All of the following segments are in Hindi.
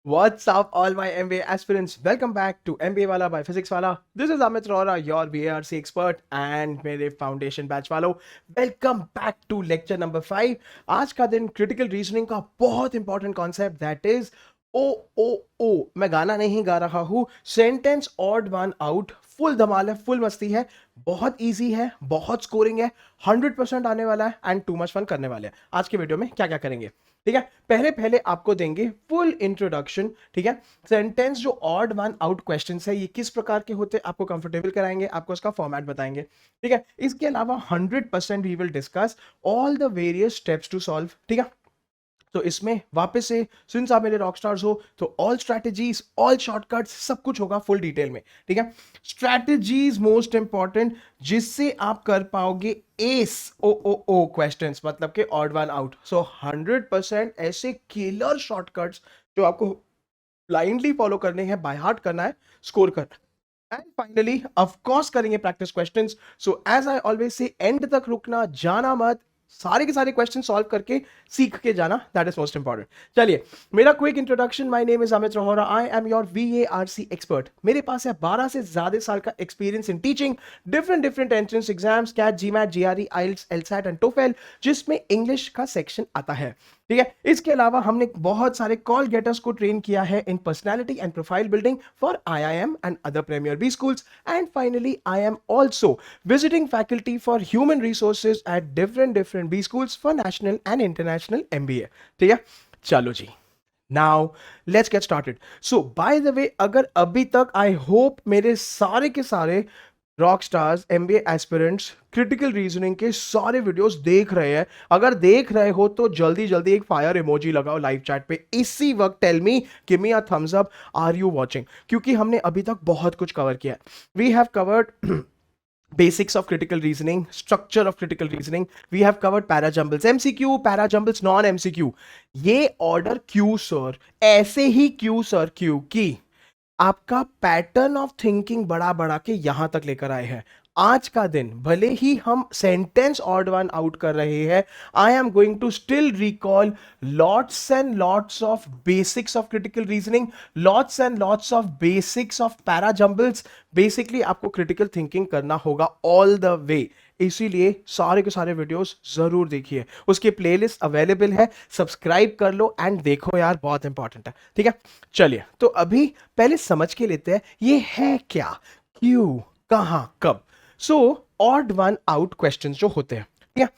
What's up, all my MBA aspirants? Welcome back to MBA Wala by Physics Wala. This is Amit Rora, your BARC expert, and मेरे फाउंडेशन बैच वालों, welcome back to lecture number 5। आज का दिन क्रिटिकल रीजनिंग का बहुत important concept that is oh oh oh. मैं गाना नहीं गा रहा हूं, sentence odd one out. Full धमाल है, फुल मस्ती है, बहुत इजी है, बहुत स्कोरिंग है, 100% आने वाला है एंड टू मच फन करने वाले हैं। आज के वीडियो में क्या क्या करेंगे, ठीक है। पहले पहले आपको देंगे फुल इंट्रोडक्शन, ठीक है। सेंटेंस जो ऑड वन आउट क्वेश्चंस है ये किस प्रकार के होते हैं आपको कंफर्टेबल कराएंगे, आपको उसका फॉर्मेट बताएंगे, ठीक है। इसके अलावा 100% we will discuss all the various steps to solve, ठीक है। तो इसमें वापस से सिंस आप मेरे रॉक स्टार्स हो तो ऑल स्ट्रैटेजीज, ऑल शॉर्टकट्स, सब कुछ होगा फुल डिटेल में, ठीक है। स्ट्रैटेजीज मोस्ट इंपॉर्टेंट, जिससे आप कर पाओगे एस ओ ओ ओ क्वेश्चंस, मतलब के ऑड वन आउट। सो 100% ऐसे किलर शॉर्टकट्स जो आपको ब्लाइंडली फॉलो करने हैं, बाय हार्ट करना है, स्कोर करना। एंड फाइनली ऑफ कोर्स करेंगे practice questions. So as I always say end तक रुकना, जाना मत, सारे के सारे क्वेश्चन सॉल्व करके सीख के जाना, दैट इज मोस्ट इंपॉर्टेंट। चलिए, मेरा quick introduction. My name is Amit Rohra, I am your VARC expert. मेरे पास है 12 से ज्यादा साल का experience in teaching different different entrance exams, CAT, GMAT, GRE, IELTS, LSAT and TOEFL, जिसमें इंग्लिश का सेक्शन आता है, ठीक है। इसके अलावा हमने बहुत सारे कॉल गेटर्स को ट्रेन किया है in personality and profile building for IIM and other premier B schools। And finally I am also visiting faculty for human resources at different B schools for national and international MBA, ठीक है। चलो जी, now let's get started. So by the way, अगर अभी तक आई होप मेरे सारे के सारे rock stars, MBA aspirants critical reasoning के सारे वीडियोस देख रहे हैं, अगर देख रहे हो तो जल्दी जल्दी एक फायर इमोजी लगाओ लाइव चैट पे इसी वक्त। Tell me, give me a thumbs up, are you watching? क्योंकि हमने अभी तक बहुत कुछ कवर किया है। We have covered basics of critical reasoning, structure of critical reasoning, we have covered para jumbles MCQ, para jumbles non MCQ। ये ऑर्डर क्यों सर? ऐसे ही क्यों सर? क्योंकि आपका पैटर्न ऑफ थिंकिंग बड़ा बड़ा के यहां तक लेकर आए हैं। आज का दिन भले ही हम सेंटेंस ऑड वन आउट कर रहे हैं, I am going to still recall lots and lots of basics of critical reasoning, lots and lots of basics of para jumbles. Basically आपको क्रिटिकल थिंकिंग करना होगा ऑल द वे, इसीलिए सारे के सारे वीडियोस जरूर देखिए। उसकी प्लेलिस्ट अवेलेबल है, सब्सक्राइब कर लो एंड देखो यार, बहुत इंपॉर्टेंट है, ठीक है। चलिए, तो अभी पहले समझ के लेते हैं ये है क्या, क्यों, कहां, कब। So odd one out questions जो होते हैं, ठीक है,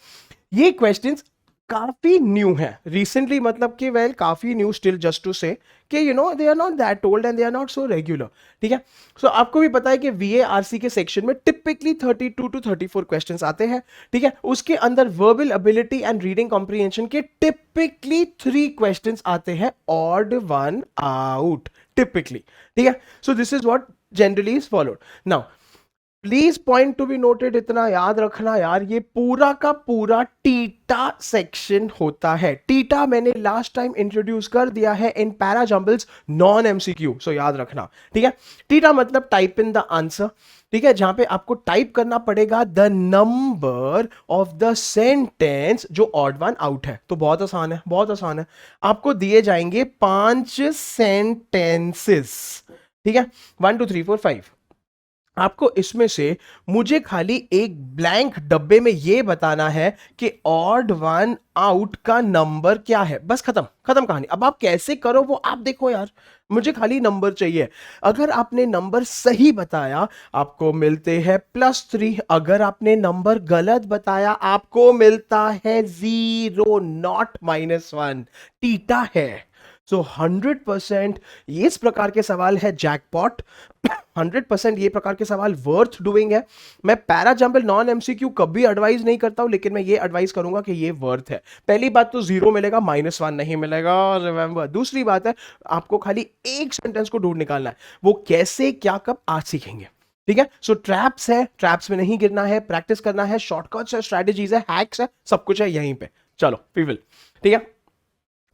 ये क्वेश्चंस काफी न्यू है रिसेंटली, मतलब कि वेल काफी new still, just to say कि you know they are not that old and they are not so regular, ठीक है। सो आपको भी पता है कि VARC के सेक्शन में टिपिकली 32 to 34 क्वेश्चंस आते हैं, ठीक है। उसके अंदर verbal ability and reading comprehension के टिपिकली 3 क्वेश्चंस आते हैं ऑड वन आउट, टिपिकली, ठीक है। So this is what generally is followed. Now please point to be noted, इतना याद रखना यार, ये पूरा का पूरा टीटा सेक्शन होता है। टीटा मैंने लास्ट टाइम इंट्रोड्यूस कर दिया है in para jumbles non MCQ, सो याद रखना, ठीक है। टीटा मतलब टाइप इन द आंसर, ठीक है, जहां पे आपको टाइप करना पड़ेगा the number of the sentence जो ऑड वन आउट है। तो बहुत आसान है, बहुत आसान है। आपको दिए जाएंगे 5 सेंटेंसेस, ठीक है, 1 2 3 4 5। आपको इसमें से मुझे खाली एक ब्लैंक डब्बे में यह बताना है कि ऑड वन आउट का नंबर क्या है, बस खत्म, खत्म कहानी। अब आप कैसे करो वो आप देखो यार, मुझे खाली नंबर चाहिए। अगर आपने नंबर सही बताया आपको मिलते हैं +3, अगर आपने नंबर गलत बताया आपको मिलता है 0, नॉट -1। टीटा है। सो 100% ये इस प्रकार के सवाल है जैकपॉट, 100% ये प्रकार के सवाल वर्थ डूइंग है। मैं पैरा जंबल नॉन MCQ कभी एडवाइस नहीं करता हूं, लेकिन मैं ये एडवाइस करूंगा कि ये वर्थ है। पहली बात तो 0 मिलेगा, -1 नहीं मिलेगा, रिमेंबर। दूसरी बात है, आपको खाली एक सेंटेंस को ढूंढ निकालना है, वो कैसे, क्या, कब, आज सीखेंगे, ठीक है। सो ट्रैप्स है, ट्रैप्स में नहीं गिरना है, प्रैक्टिस करना है, शॉर्टकट्स है, स्ट्रैटेजीज है, हैक्स है, सब कुछ है यहीं पे। चलो वी विल, ठीक है।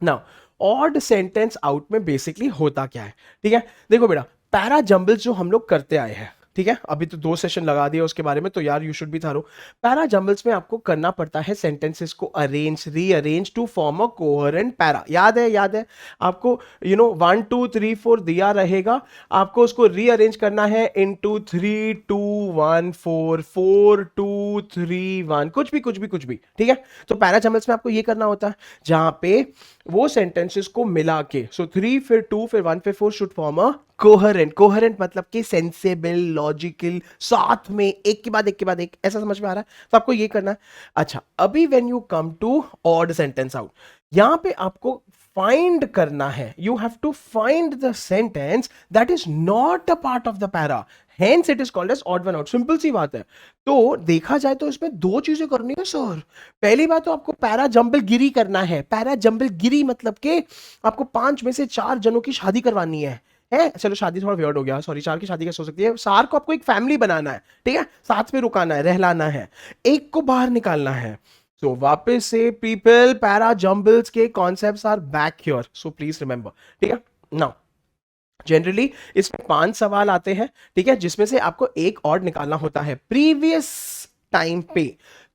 नाउ ऑड सेंटेंस आउट में बेसिकली होता क्या है, ठीक है। देखो बेटा, पैरा जंबल्स जो हम लोग करते आए हैं, ठीक है, अभी तो 2 सेशन लगा दिया उसके बारे में, तो यार you should be thorough. Para jumbles में आपको करना पड़ता है सेंटेंसेस को arrange rearrange to form a coherent para. याद है आपको, 1 2 3 4 दिया रहेगा, आपको उसको रीअरेंज करना है इनटू 3 2 1 4 4 2 3 1, कुछ भी, ठीक है। तो पैरा जंबल्स में आपको ये करना होता है, जहां पे वो सेंटेंसेस को मिला के, सो 3 फिर 2 फिर 1 फिर 4 शुड फॉर्म अ कोहेरेंट मतलब कि सेंसेबल, लॉजिकल, साथ में एक के बाद एक, ऐसा समझ में आ रहा है? तो आपको ये करना है। अच्छा, अभी when you come to odd sentence out, यहां पे आपको फाइंड करना है, you have to find the sentence that is not a part of the para, hence it is called as odd one out. Simple सी बात है। तो देखा जाए तो इसमें 2 चीजें करनी है सर। पहली बात तो आपको पैरा जंबल गिरी करना है। पैरा जंबल गिरी मतलब कि आपको 5 में से 4 जनों की शादी करवानी है। चलो शादी थोड़ा वियर्ड हो गया, सॉरी, 4 की शादी कैसे हो सकती है? 4 को आपको एक फैमिली बनाना है, ठीक है, साथ में रुकाना है, रहलाना है, एक को बाहर निकालना है। सो वापस से पीपल, पैरा जंबल्स के concepts are back here, so please remember, ठीक है। नाउ जनरली इसमें 5 सवाल आते हैं, ठीक है, जिसमें से आपको एक और निकालना होता है। प्रीवियस टाइम पे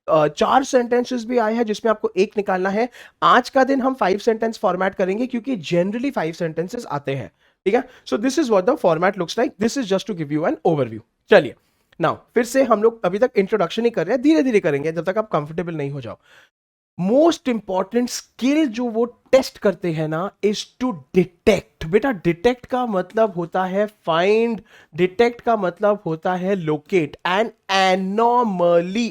4 सेंटेंसेस भी आए हैं जिसमें आपको एक निकालना है। आज का दिन हम 5 सेंटेंस फॉर्मेट करेंगे क्योंकि जनरली 5 सेंटेंसेस आते हैं, ठीक है। So this is what the format looks like, this is just to give you an overview. चलिए नाउ फिर से हम लोग अभी तक इंट्रोडक्शन ही कर रहे हैं, धीरे धीरे करेंगे जब तक आप कंफर्टेबल नहीं हो जाओ। मोस्ट इंपॉर्टेंट स्किल जो वो टेस्ट करते हैं ना, इज टू डिटेक्ट। बेटा डिटेक्ट का मतलब होता है फाइंड, डिटेक्ट का मतलब होता है लोकेट एंड एनॉमली।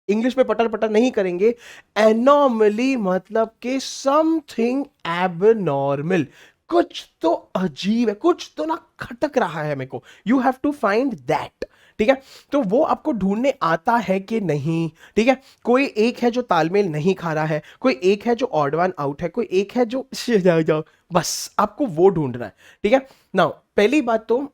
इंग्लिश में पटर पटर नहीं करेंगे। एनॉमली मतलब कि समथिंग एबनॉर्मल, कुछ तो अजीब है, कुछ तो ना खटक रहा है मेरे को। You have to find that, ठीक है। तो वो आपको ढूंढने आता है कि नहीं, ठीक है। कोई एक है जो तालमेल नहीं खा रहा है, कोई एक है जो ऑड वन आउट है, कोई एक है जो जाओ, बस आपको वो ढूंढना है, ठीक है। नाउ पहली बात तो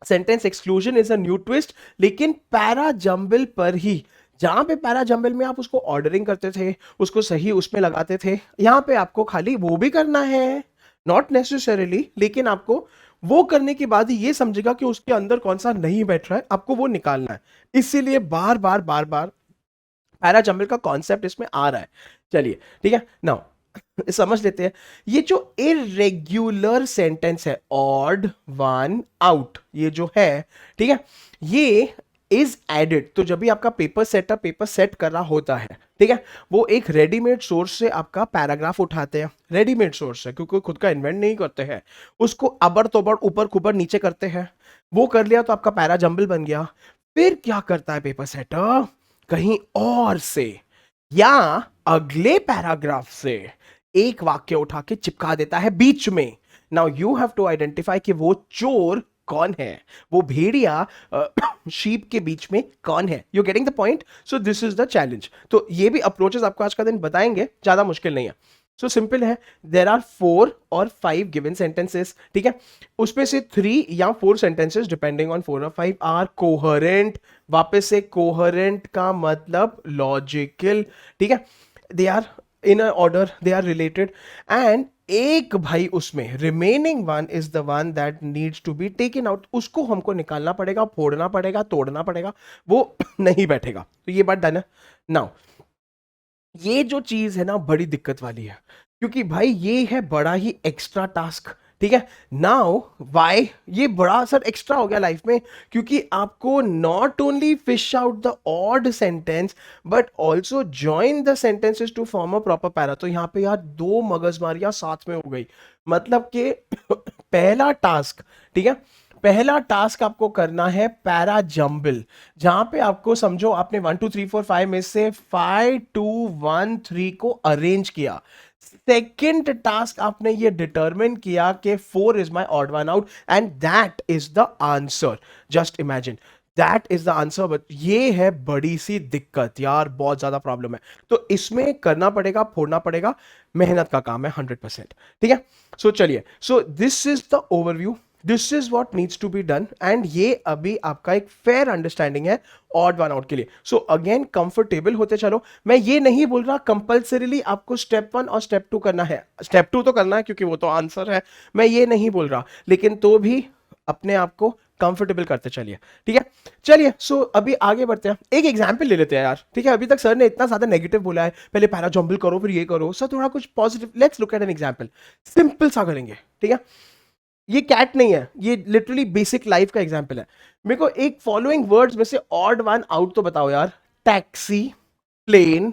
sentence exclusion is a new twist, लेकिन पैरा जंबल पर ही। जहां पे पैरा जंबल में आप उसको ऑर्डरिंग करते थे, उसको सही उसमें लगाते थे, यहां पे आपको खाली वो भी करना है, नॉट नेसेसरीली, लेकिन आपको वो करने के बाद ही ये समझेगा कि उसके अंदर कौन सा नहीं बैठ रहा है, आपको वो निकालना है। इसीलिए बार बार पैरा जंबल का कॉन्सेप्ट इसमें आ रहा है। चलिए ठीक है, नाउ समझ लेते हैं। ये जो इरेग्युलर सेंटेंस है, ऑड वन आउट, ये जो है, ठीक है, ये इज एडेड। तो जब भी आपका पेपर सेट कर रहा होता है, ठीक है, वो एक रेडीमेड सोर्स से आपका पैराग्राफ उठाते हैं। रेडीमेड सोर्स है क्योंकि खुद का इन्वेंट नहीं करते हैं, उसको अबर तोबर ऊपर खुबर नीचे करते हैं। वो कर लिया तो आपका पैरा जंबल बन गया। फिर क्या करता है पेपर सेटर? कहीं और से या अगले पैराग्राफ से एक वाक्य उठा के चिपका देता है बीच में। Now you have to identify कि वो चोर कौन है, वो भेड़िया शीप के बीच में कौन है। You getting the point? So this is the challenge. तो ये भी अप्रोचेस आपको आज का दिन बताएंगे, ज्यादा मुश्किल नहीं है। सो सिंपल है, देर आर 4 और 5 गिवन सेंटेंसेस, ठीक है। उसमें से 3 या 4 सेंटेंसेस डिपेंडिंग ऑन 4 और 5 आर कोहेरेंट। वापस से कोहेरेंट का मतलब लॉजिकल, ठीक है, they are in order, they are related. And एक भाई उसमें remaining one is the one that needs to be taken out, उसको हमको निकालना पड़ेगा, फोड़ना पड़ेगा, तोड़ना पड़ेगा, वो नहीं बैठेगा। तो ये बात डन है। नाउ ये जो चीज है ना, बड़ी दिक्कत वाली है, क्योंकि भाई ये है बड़ा ही एक्स्ट्रा टास्क, ठीक है। नाउ वाई ये बड़ा सर एक्स्ट्रा हो गया लाइफ में? क्योंकि आपको not only fish out the odd sentence but also join the sentences to form a proper para. तो यहां पे यार 2 मगजमारियां साथ में हो गई। मतलब कि पहला टास्क, ठीक है, पहला टास्क आपको करना है पैरा जंबल, जहां पे आपको समझो आपने 1 2 3 4 5 में से 5 2 1 3 को अरेंज किया। सेकेंड टास्क आपने ये डिटरमिन किया कि 4 is my odd one out and that is the answer. Just imagine that is the answer. But ये है बड़ी सी दिक्कत यार, बहुत ज्यादा प्रॉब्लम है। तो इसमें करना पड़ेगा, फोड़ना पड़ेगा, मेहनत का काम है 100%, ठीक है। सो चलिए, so this is the overview, this is what needs to be done. And ये अभी आपका एक फेयर अंडरस्टैंडिंग है ऑड वन आउट के लिए। सो अगेन कंफर्टेबल होते चलो। मैं ये नहीं बोल रहा कंपल्सरीली आपको स्टेप 1 और स्टेप 2 करना है, स्टेप 2 तो करना है क्योंकि वो तो आंसर है, मैं ये नहीं बोल रहा, लेकिन तो भी अपने आप को कंफर्टेबल करते चलिए, ठीक है। चलिए सो अभी आगे बढ़ते हैं, एक एग्जांपल ले लेते हैं यार, ठीक है। अभी तक सर ने इतना ज्यादा नेगेटिव बोला है, पहले पैरा जंबल करो फिर ये करो, सर थोड़ा कुछ positive, let's look at an example, simple सा करेंगे, ठीक है। ये कैट नहीं है, ये लिटरली बेसिक लाइफ का एग्जांपल है। मेरे को एक फॉलोइंग वर्ड्स में से ऑड वन आउट तो बताओ यार। Taxi, plane,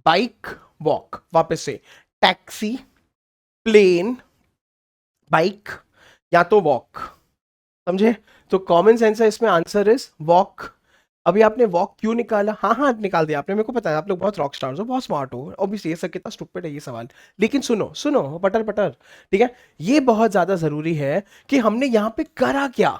bike, walk. वापस से, टैक्सी, प्लेन, बाइक या तो वॉक, समझे। तो कॉमन सेंस है इसमें, आंसर इज वॉक। अभी आपने वॉक क्यों निकाला? हाँ हाँ निकाल दिया आपने, मेरे को पता है आप लोग बहुत रॉक स्टार्स हो, बहुत स्मार्ट हो, ऑब्वियसली ये सब कितना स्टूपिड है ये सवाल। लेकिन सुनो सुनो पटर पटर, ठीक है, ये बहुत ज्यादा जरूरी है कि हमने यहाँ पे करा क्या।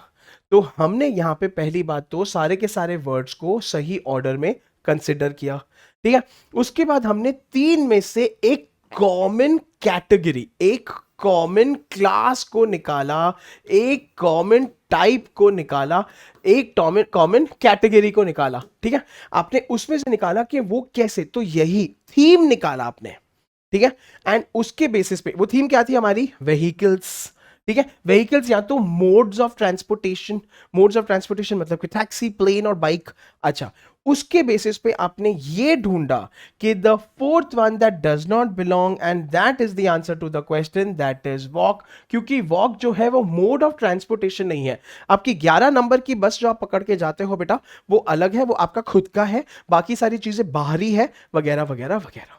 तो हमने यहाँ पे पहली बात तो सारे के सारे वर्ड्स को सही ऑर्डर में कंसिडर किया, ठीक है। उसके बाद हमने तीन में से एक कॉमन कैटेगरी, एक कॉमन क्लास को निकाला, एक कॉमन टाइप को निकाला, एक कॉमन कैटेगरी को निकाला, ठीक है। आपने उसमें से निकाला कि वो कैसे, तो यही थीम निकाला आपने, ठीक है। एंड उसके बेसिस पे, वो थीम क्या थी हमारी? व्हीकल्स, ठीक है। व्हीकल्स या तो modes of transportation, modes of transportation मतलब कि टैक्सी, प्लेन और बाइक। अच्छा, उसके बेसिस पे आपने ये ढूंढा कि the fourth one that does not belong, and that is the answer to the question, that is walk. क्योंकि वॉक जो है वो मोड ऑफ ट्रांसपोर्टेशन नहीं है। आपकी 11 नंबर की बस जो आप पकड़ के जाते हो बेटा, वो अलग है, वो आपका खुद का है, बाकी सारी चीजें बाहरी है, वगैरह वगैरह वगैरह।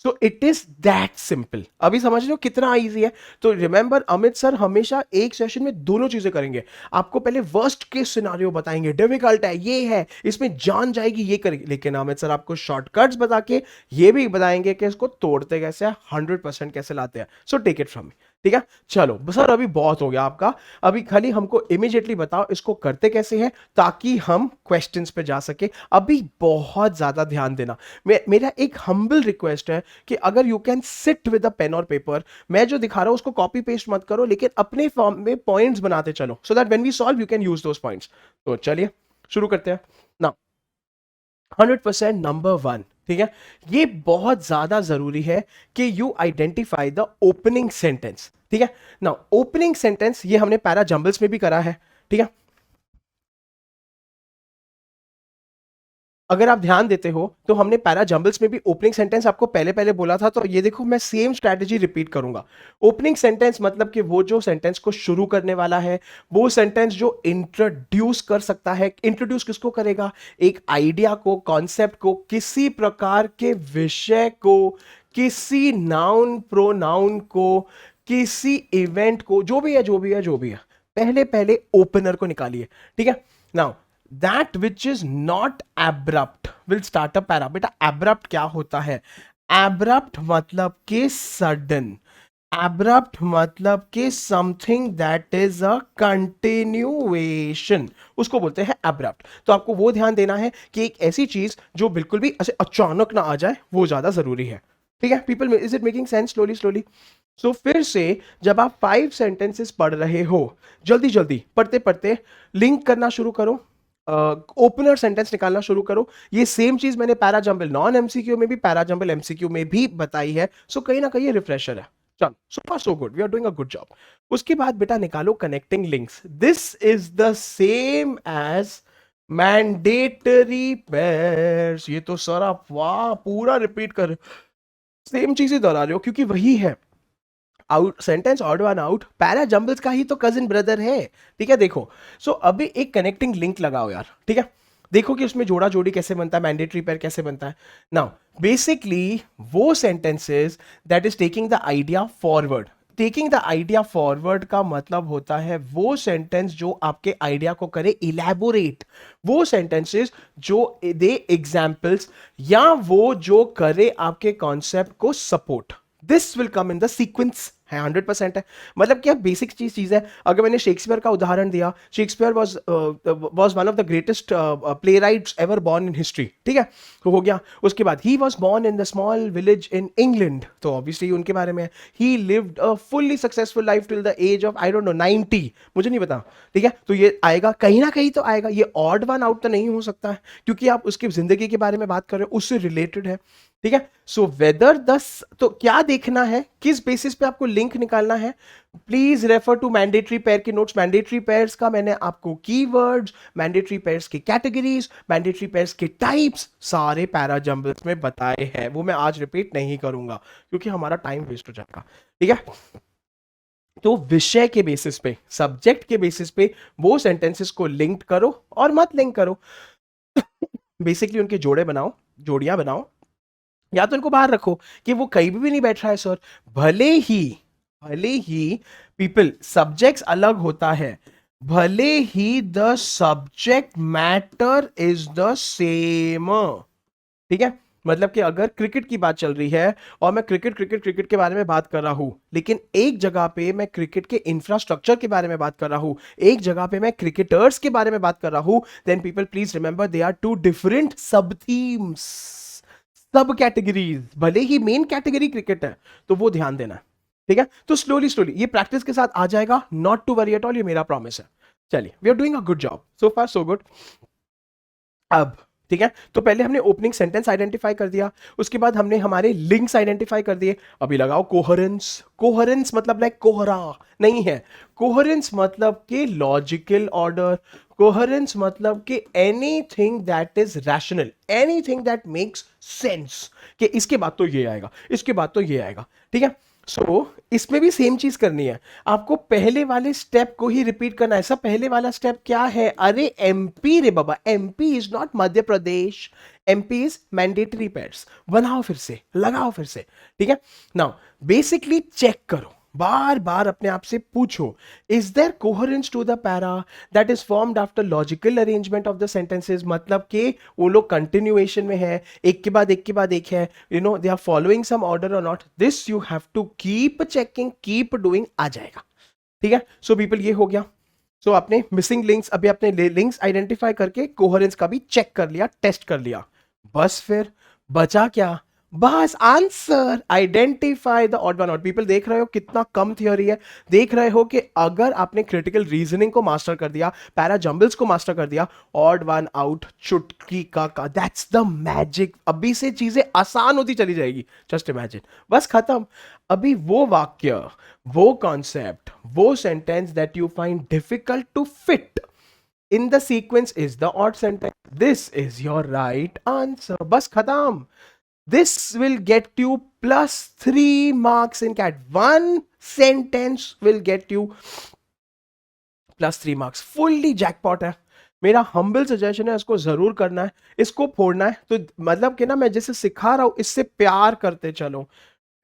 So it is that simple. अभी समझ लो कितना इजी है। तो रिमेंबर, अमित सर हमेशा एक सेशन में दोनों चीजें करेंगे। आपको पहले वर्स्ट केस सिनारियो बताएंगे, डिफिकल्ट है ये है, इसमें जान जाएगी, ये करेंगे, लेकिन अमित सर आपको शॉर्टकट्स बता के ये भी बताएंगे कि इसको तोड़ते कैसे हैं, 100% कैसे लाते हैं। So take it from me, ठीक है। चलो सर अभी बहुत हो गया आपका, अभी खाली हमको इमीडिएटली बताओ इसको करते कैसे हैं, ताकि हम क्वेश्चंस पे जा सके। अभी बहुत ज्यादा ध्यान देना, मेरा एक हम्बल रिक्वेस्ट है कि अगर you can sit with a pen और पेपर, मैं जो दिखा रहा हूं उसको कॉपी पेस्ट मत करो, लेकिन अपने फॉर्म में पॉइंट्स बनाते चलो, so that when we solve you can use those points. तो चलिए शुरू करते हैं ना। 100% नंबर वन, ठीक है। ये बहुत ज्यादा जरूरी है कि you identify the opening sentence, ठीक है ना। ओपनिंग सेंटेंस ये हमने पैरा जंबल्स में भी करा है, ठीक है। अगर आप ध्यान देते हो तो हमने पैरा जंबल्स में भी ओपनिंग सेंटेंस आपको पहले पहले बोला था, तो ये देखो मैं सेम स्ट्रैटेजी रिपीट करूंगा। ओपनिंग सेंटेंस मतलब कि वो जो सेंटेंस को शुरू करने वाला है, वो सेंटेंस जो इंट्रोड्यूस कर सकता है। इंट्रोड्यूस किसको करेगा? एक आइडिया को, कॉन्सेप्ट को, किसी प्रकार के विषय को, किसी नाउन प्रोनाउन को, किसी इवेंट को, जो भी है जो भी है जो भी है, पहले पहले ओपनर को निकालिए, ठीक है। Now that which is not abrupt will start a para. बेटा एब्रप्ट क्या होता है? एब्रप्ट मतलब कि सडन, एब्रप्ट मतलब कि something that is a continuation, उसको बोलते हैं एब्रप्ट। तो आपको वो ध्यान देना है कि एक ऐसी चीज जो बिल्कुल भी ऐसे अचानक ना आ जाए, वो ज्यादा जरूरी है, ठीक है। People, is it making sense? Slowly slowly. So फिर से जब आप 5 सेंटेंसेस पढ़ रहे हो, जल्दी जल्दी पढ़ते पढ़ते लिंक करना शुरू करो, ओपनर सेंटेंस निकालना शुरू करो। ये सेम चीज मैंने पैरा जंबल नॉन एमसीक्यू में भी, पैरा जंबल एमसीक्यू में भी बताई है। सो कहीं ना कहीं रिफ्रेशर है। चलो so far so good, we are doing a good job. उसके बाद बेटा निकालो connecting links. This is the same as mandatory pairs. ये तो सर आप वाह पूरा रिपीट कर, सेम चीजें दोहरा रहे हो, क्योंकि वही है। Out sentence odd one out para jumbles का ही तो कजिन ब्रदर है, ठीक है। देखो सो अभी एक कनेक्टिंग लिंक लगाओ यार, ठीक है। देखो कि उसमें जोड़ा जोड़ी कैसे बनता है, मैंडेटरी पेयर कैसे बनता है। नाउ बेसिकली वो sentences that is taking the idea forward. Taking the idea forward का मतलब होता है वो सेंटेंस जो आपके आइडिया को करे इलैबोरेट, वो सेंटेंसेस जो दे एग्जाम्पल्स, या वो जो करे आपके कॉन्सेप्ट को support. This will come in the sequence है, 100% है। मतलब क्या बेसिक चीज है। अगर मैंने शेक्सपियर का उदाहरण दिया, Shakespeare was one of the greatest playwrights ever born in history, ठीक है, तो हो गया। उसके बाद ही was born in the small village in England, तो ऑब्वियसली उनके बारे में ही lived a fully successful life till the age of I don't know 90, मुझे नहीं पता, ठीक है। तो ये आएगा कहीं ना कहीं, तो आएगा। ये ऑड वन आउट तो नहीं हो सकता है, क्योंकि आप उसकी जिंदगी के बारे में बात कर रहे हो, उससे रिलेटेड है, ठीक है। सो वेदर तो क्या देखना है, किस बेसिस पे आपको लिंक निकालना है, please refer to mandatory pair के नोट्स। मैंडेटरी पेयर्स का मैंने आपको कीवर्ड्स, मैंडेटरी पेयर्स की कैटेगरीज, मैंडेटरी पेयर्स के टाइप्स सारे पैरा जंबल्स में बताए हैं, वो मैं आज रिपीट नहीं करूंगा क्योंकि हमारा टाइम वेस्ट हो जाएगा। ठीक है। तो विषय के बेसिस पे, सब्जेक्ट के बेसिस पे वो सेंटेंसेस को लिंक करो और मत लिंक करो। बेसिकली उनके जोड़े बनाओ, जोड़ियां बनाओ, या तो इनको बाहर रखो कि वो कहीं भी नहीं बैठ रहा है सर। भले ही पीपल सब्जेक्ट्स अलग होता है, भले ही the subject matter is the same. ठीक है। मतलब कि अगर क्रिकेट की बात चल रही है और मैं क्रिकेट के बारे में बात कर रहा हूं, लेकिन एक जगह पे मैं क्रिकेट के इंफ्रास्ट्रक्चर के बारे में बात कर रहा हूं, एक जगह पे मैं क्रिकेटर्स के बारे में बात कर रहा हूं, then people please remember they are two different sub themes, sub categories. भले ही मेन कैटेगरी क्रिकेट है, तो वो ध्यान देना। ठीक है। तो स्लोली स्लोली ये प्रैक्टिस के साथ आ जाएगा, not to worry at all, ये मेरा प्रॉमिस है। चलिए, we are doing a good job, so far so good. अब ठीक है, तो पहले हमने ओपनिंग सेंटेंस आइडेंटिफाई कर दिया, उसके बाद हमने हमारे लिंक्स आइडेंटिफाई कर दिए। अभी लगाओ कोहेरेंस। कोहेरेंस मतलब लाइक कोहरा नहीं है, कोहेरेंस मतलब कि लॉजिकल ऑर्डर, कोहेरेंस मतलब कि anything that is rational, anything that makes sense, कि इसके बाद तो ये आएगा, इसके बाद तो ये आएगा। ठीक है। सो इसमें भी सेम चीज करनी है, आपको पहले वाले स्टेप को ही रिपीट करना है। सब पहले वाला स्टेप क्या है, अरे एमपी रे बाबा, MP is not Madhya Pradesh, MP is mandatory pairs. बनाओ फिर से, लगाओ फिर से। ठीक है। नाउ बेसिकली चेक करो, बार बार अपने आप से पूछो, is there coherence to the para that is formed after logical arrangement of the sentences. मतलब कि वो लोग कंटिन्यूएशन में है, एक के बाद एक के बाद एक है, you know they are following some order or not, this you have to keep checking, keep doing, आ जाएगा। ठीक है। सो पीपल ये हो गया। सो आपने मिसिंग लिंक्स, अभी आपने लिंक्स आइडेंटिफाई करके कोहेरेंस का भी चेक कर लिया, टेस्ट कर लिया। बस फिर बचा क्या, बस answer, identify the odd one out. People देख रहे हो कितना कम थियोरी है, देख रहे हो कि अगर आपने क्रिटिकल रीजनिंग को मास्टर कर दिया, पैरा जंबल्स को मास्टर कर दिया, ऑड वन आउट चुटकी का, दैट्स द मैजिक। अभी से चीजें आसान होती चली जाएगी, जस्ट इमेजिन, बस खत्म। अभी वो वाक्य, वो कॉन्सेप्ट, वो sentence that you find difficult to fit in the sequence is the odd sentence. This is your right answer. बस खत्म। This will get you plus 3 marks in CAT. One sentence will get you plus 3 marks. Fully jackpot है। मेरा हम्बल सजेशन है, इसको जरूर करना है, इसको फोड़ना है। तो मतलब कि ना, मैं जैसे सिखा रहा हूं, इससे प्यार करते चलो,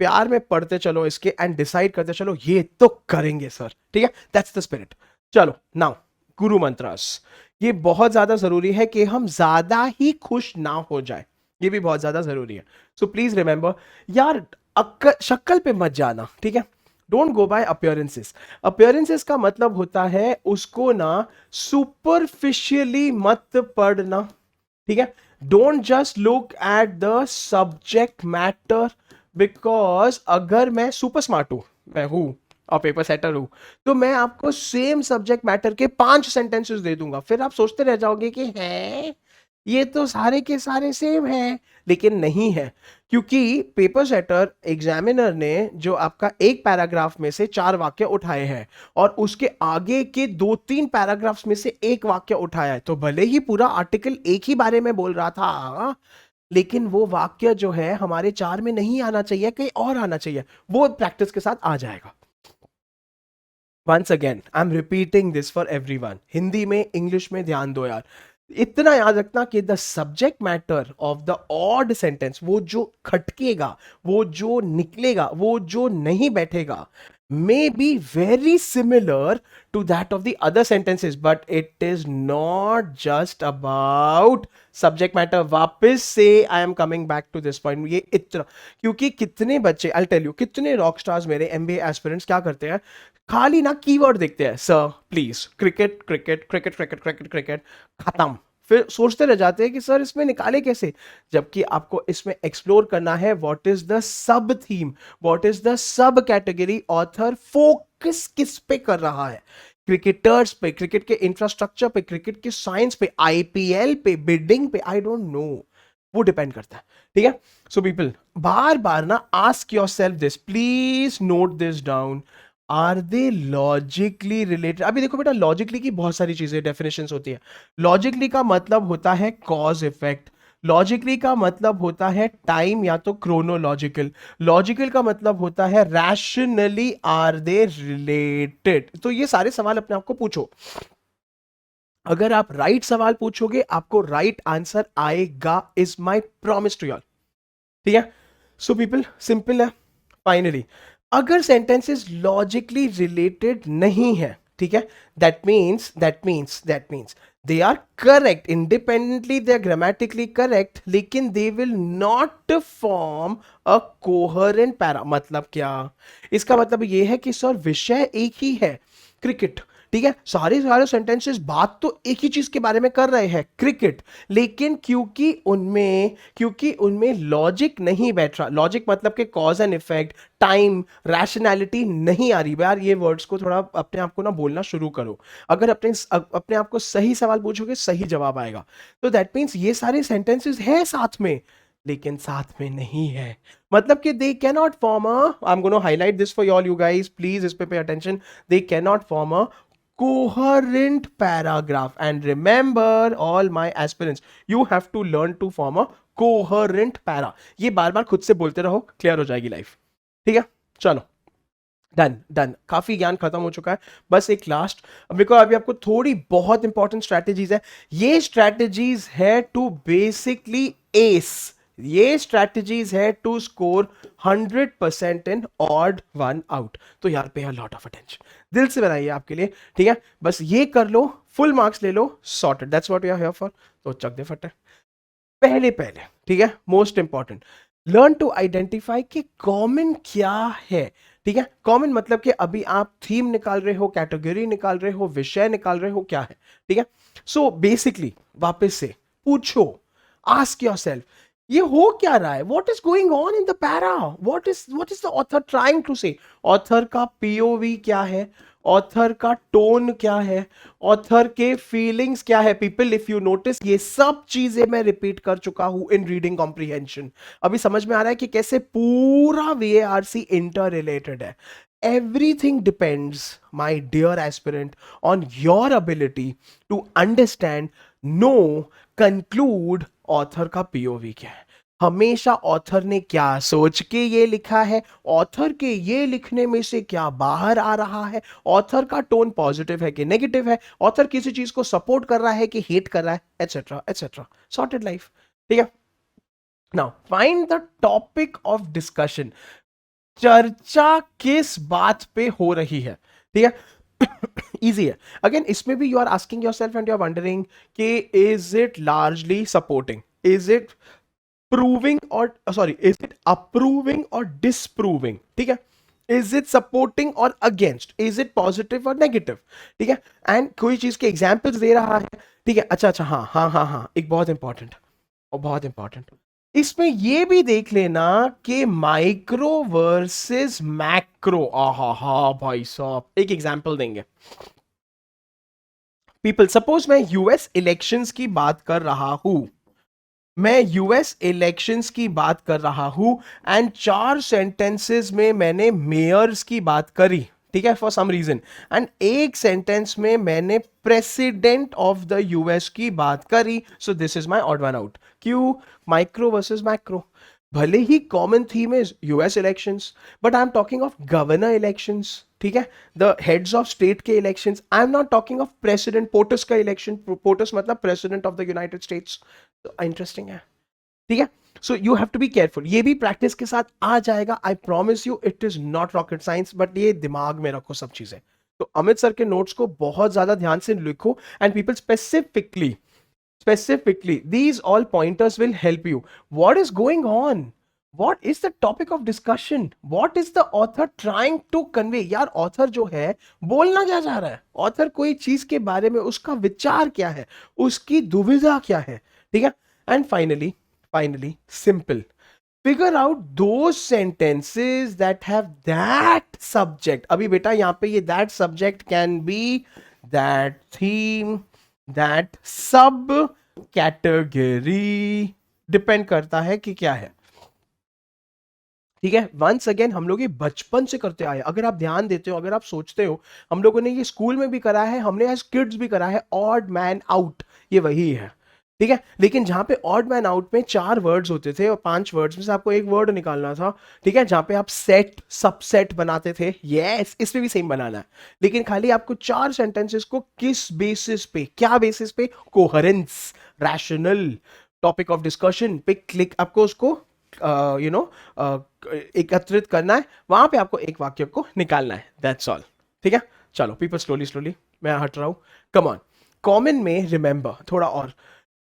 प्यार में पढ़ते चलो इसके, एंड डिसाइड करते चलो ये तो करेंगे सर। ठीक है, दैट्स द स्पिरिट। चलो नाउ गुरु मंत्रास, ये बहुत ज्यादा जरूरी है कि हम ज्यादा ही खुश ना हो जाए, ये भी बहुत ज्यादा जरूरी है। सो प्लीज रिमेंबर यार, शक्ल पे मत जाना। ठीक है। Don't go by appearances. Appearances का मतलब होता है उसको ना सुपरफिशियली मत पढ़ना। ठीक है। Don't just look at the subject matter, because अगर मैं सुपर स्मार्ट हूं, मैं हूं और पेपर सेटर हूं, तो मैं आपको सेम सब्जेक्ट मैटर के 5 सेंटेंसेस दे दूंगा, फिर आप सोचते रह जाओगे कि हैं ये तो सारे के सारे सेम हैं, लेकिन नहीं है। क्योंकि पेपर सेटर एग्जामिनर ने जो आपका एक पैराग्राफ में से 4 वाक्य उठाए हैं और उसके आगे के 2-3 पैराग्राफ्स में से एक वाक्य उठाया है, तो भले ही पूरा आर्टिकल एक ही बारे में बोल रहा था, लेकिन वो वाक्य जो है हमारे 4 में नहीं आना चाहिए, कहीं और आना चाहिए, वो प्रैक्टिस के साथ आ जाएगा। Once again I am repeating this for everyone, Hindi में इंग्लिश में ध्यान दो यार। इतना याद रखना कि the subject matter of the odd sentence, वो जो खटकेगा, वो जो निकलेगा, वो जो नहीं बैठेगा, may be very similar to that of the other sentences, but it is not just about subject matter. वापस से I am coming back to this point, ये इतना, क्योंकि कितने बच्चे, I'll tell you, कितने रॉक स्टार्स मेरे MBA एस्पिरेंट्स क्या करते हैं, खाली ना कीवर्ड देखते हैं, sir please cricket cricket cricket cricket cricket cricket, खत्म। फिर सोचते रह जाते हैं कि सर इसमें निकाले कैसे, जबकि आपको इसमें एक्सप्लोर करना है what is the sub theme, what is the sub category, author focus किस पे कर रहा है, क्रिकेटर्स पे, क्रिकेट के इंफ्रास्ट्रक्चर पे, क्रिकेट के साइंस पे, आईपीएल पे, बिडिंग पे, आई डोंट नो, वो डिपेंड करता है, ठीक है। सो पीपल बार बार ना ask yourself this, please note this down, are they logically related. अभी देखो बेटा, लॉजिकली की बहुत सारी चीजें डेफिनेशंस होती है। लॉजिकली का मतलब होता है कॉज इफेक्ट, लॉजिकली का मतलब होता है टाइम या तो क्रोनोलॉजिकल, लॉजिकल का मतलब होता है रैशनली आर दे रिलेटेड। तो ये सारे सवाल अपने आप को पूछो, अगर आप राइट सवाल पूछोगे आपको राइट आंसर आएगा, is my promise to y'all, ठीक है। सो पीपल सिंपल है। फाइनली अगर सेंटेंसेस लॉजिकली रिलेटेड नहीं है, ठीक है, that means they are correct independently, they are grammatically correct, लेकिन they will not form a coherent para. मतलब क्या? इसका मतलब ये है कि सर विषय एक ही है, क्रिकेट, ठीक है, सारे सारे सेंटेंसेस बात तो एक ही चीज के बारे में कर रहे हैं, क्रिकेट, लेकिन क्योंकि उनमें लॉजिक नहीं बैठ रहा, लॉजिक मतलब कि cause and effect, time, rationality नहीं आ रही। यार ये वर्ड्स को थोड़ा अपने आप को ना बोलना शुरू करो। अगर अपने आप को सही सवाल पूछोगे सही जवाब आएगा। तो दैट मीन्स ये सारे सेंटेंसेस है साथ में, लेकिन साथ में नहीं है। मतलब कि they cannot form a, I am gonna highlight this for all you guys, please इस पे attention, they cannot form a coherent paragraph. And remember, all my aspirants, you have to learn to form a coherent para. ये बार बार खुद से बोलते रहो, क्लियर हो जाएगी लाइफ, ठीक है। चलो डन डन, काफी ज्ञान खत्म हो चुका है। बस एक लास्ट, मेरे को अभी आपको थोड़ी बहुत इंपॉर्टेंट स्ट्रैटेजीज है, ये स्ट्रैटेजीज है टू बेसिकली एस, ये स्ट्रैटेजीज है to score 100% in odd one out. तो यार पे अ लॉट ऑफ अटेंशन, दिल से बनाइए आपके लिए, ठीक है। बस ये कर लो, फुल मार्क्स ले लो, sorted, that's what we are here for. तो चक दे फटे पहले पहले, ठीक है, most important, learn to identify कि कॉमन क्या है, ठीक है। कॉमन मतलब कि अभी आप थीम निकाल रहे हो, कैटेगरी निकाल रहे हो, विषय निकाल रहे हो, क्या है, ठीक है। सो बेसिकली वापस से पूछो, आस्क योरसेल्फ, ये हो क्या रहा है, what is going on in the para, what is the author trying to say, author का पीओवी क्या है, ऑथर का टोन क्या है, ऑथर के फीलिंग्स क्या है। पीपल इफ यू नोटिस ये सब चीजें मैं रिपीट कर चुका हूं इन रीडिंग कॉम्प्रिहेंशन। अभी समझ में आ रहा है कि कैसे पूरा वीएआरसी इंटर रिलेटेड है। Everything depends my dear aspirant on your ability to understand, no, conclude author का पीओवी क्या है, हमेशा ऑथर ने क्या सोच के ये लिखा है, ऑथर के ये लिखने में से क्या बाहर आ रहा है, ऑथर का टोन पॉजिटिव है कि नेगेटिव है, ऑथर किसी चीज को सपोर्ट कर रहा है कि हेट कर रहा है, एटसेट्रा एटसेट्रा। सॉर्टेड लाइफ, ठीक है। Now find the topic of discussion, चर्चा किस बात पे हो रही है, ठीक है। इजी है। अगेन इसमें भी you are asking yourself and you are wondering कि is it largely supporting, is it proving or sorry is it approving or disproving, ठीक है, is it supporting or against, is it positive or negative, ठीक है। एंड कोई चीज के एग्जाम्पल्स दे रहा है, ठीक है। अच्छा अच्छा, हाँ हाँ हाँ हाँ, एक बहुत इंपॉर्टेंट और बहुत इंपॉर्टेंट, इसमें ये भी देख लेना कि माइक्रो वर्सेस मैक्रो। आहा हा भाई साहब, एक एग्जाम्पल देंगे। पीपल सपोज मैं यूएस इलेक्शंस की बात कर रहा हूं, मैं यूएस इलेक्शंस की बात कर रहा हूं एंड 4 सेंटेंसेस में मैंने मेयर्स की बात करी, ठीक है, फॉर सम रीजन, एंड एक सेंटेंस में मैंने प्रेसिडेंट ऑफ द यूएस की बात करी। So this is my odd one out. क्यों? Micro versus macro. भले ही common theme is US elections, but I am talking of governor elections, ठीक है, द हेड्स ऑफ स्टेट के elections. I am not talking of president POTUS का इलेक्शन, पोटस मतलब president of the United States. Interesting है, ठीक है। So you have to be careful, ये भी प्रैक्टिस के साथ आ जाएगा, I promise you, it is not rocket science, but ये दिमाग में रखो सब चीजें। तो अमित सर के नोट्स को बहुत ज्यादा ध्यान से लिखो and people specifically these all pointers will help you. What is going on, what is the topic of discussion, what is the author trying to convey? यार ऑथर जो है बोलना क्या चाह रहा है, ऑथर कोई चीज के बारे में उसका विचार क्या है, उसकी दुविधा क्या है, ठीक है। And finally simple, figure out those sentences that have that subject. अभी बेटा यहां पे ये that subject can be that theme, that sub category, depend करता है कि क्या है। ठीक है, वंस अगेन हम लोग ये बचपन से करते आए, अगर आप ध्यान देते हो, अगर आप सोचते हो, हम लोगों ने ये स्कूल में भी करा है, हमने एज किड्स भी करा है, ऑड मैन आउट, ये वही है। ठीक है, लेकिन जहां पे ऑड मैन आउट में 4 वर्ड्स होते थे और 5 वर्ड्स में से आपको एक वर्ड निकालना था। ठीक है, जहां पे आप सेट सबसेट बनाते थे, यस इसमें भी सेम बनाना है, लेकिन खाली आपको 4 सेंटेंसेस को किस बेसिस पे, क्या बेसिस पे, coherence, rational, topic of discussion पे क्लिक, आपको उसको यू नो एकत्रित करना है, वहां पे आपको एक वाक्य को निकालना है, दैट्स ऑल। ठीक है, चलो पीपल स्लोली स्लोली, मैं हट रहा हूं, कम ऑन। कॉमन में रिमेंबर थोड़ा और,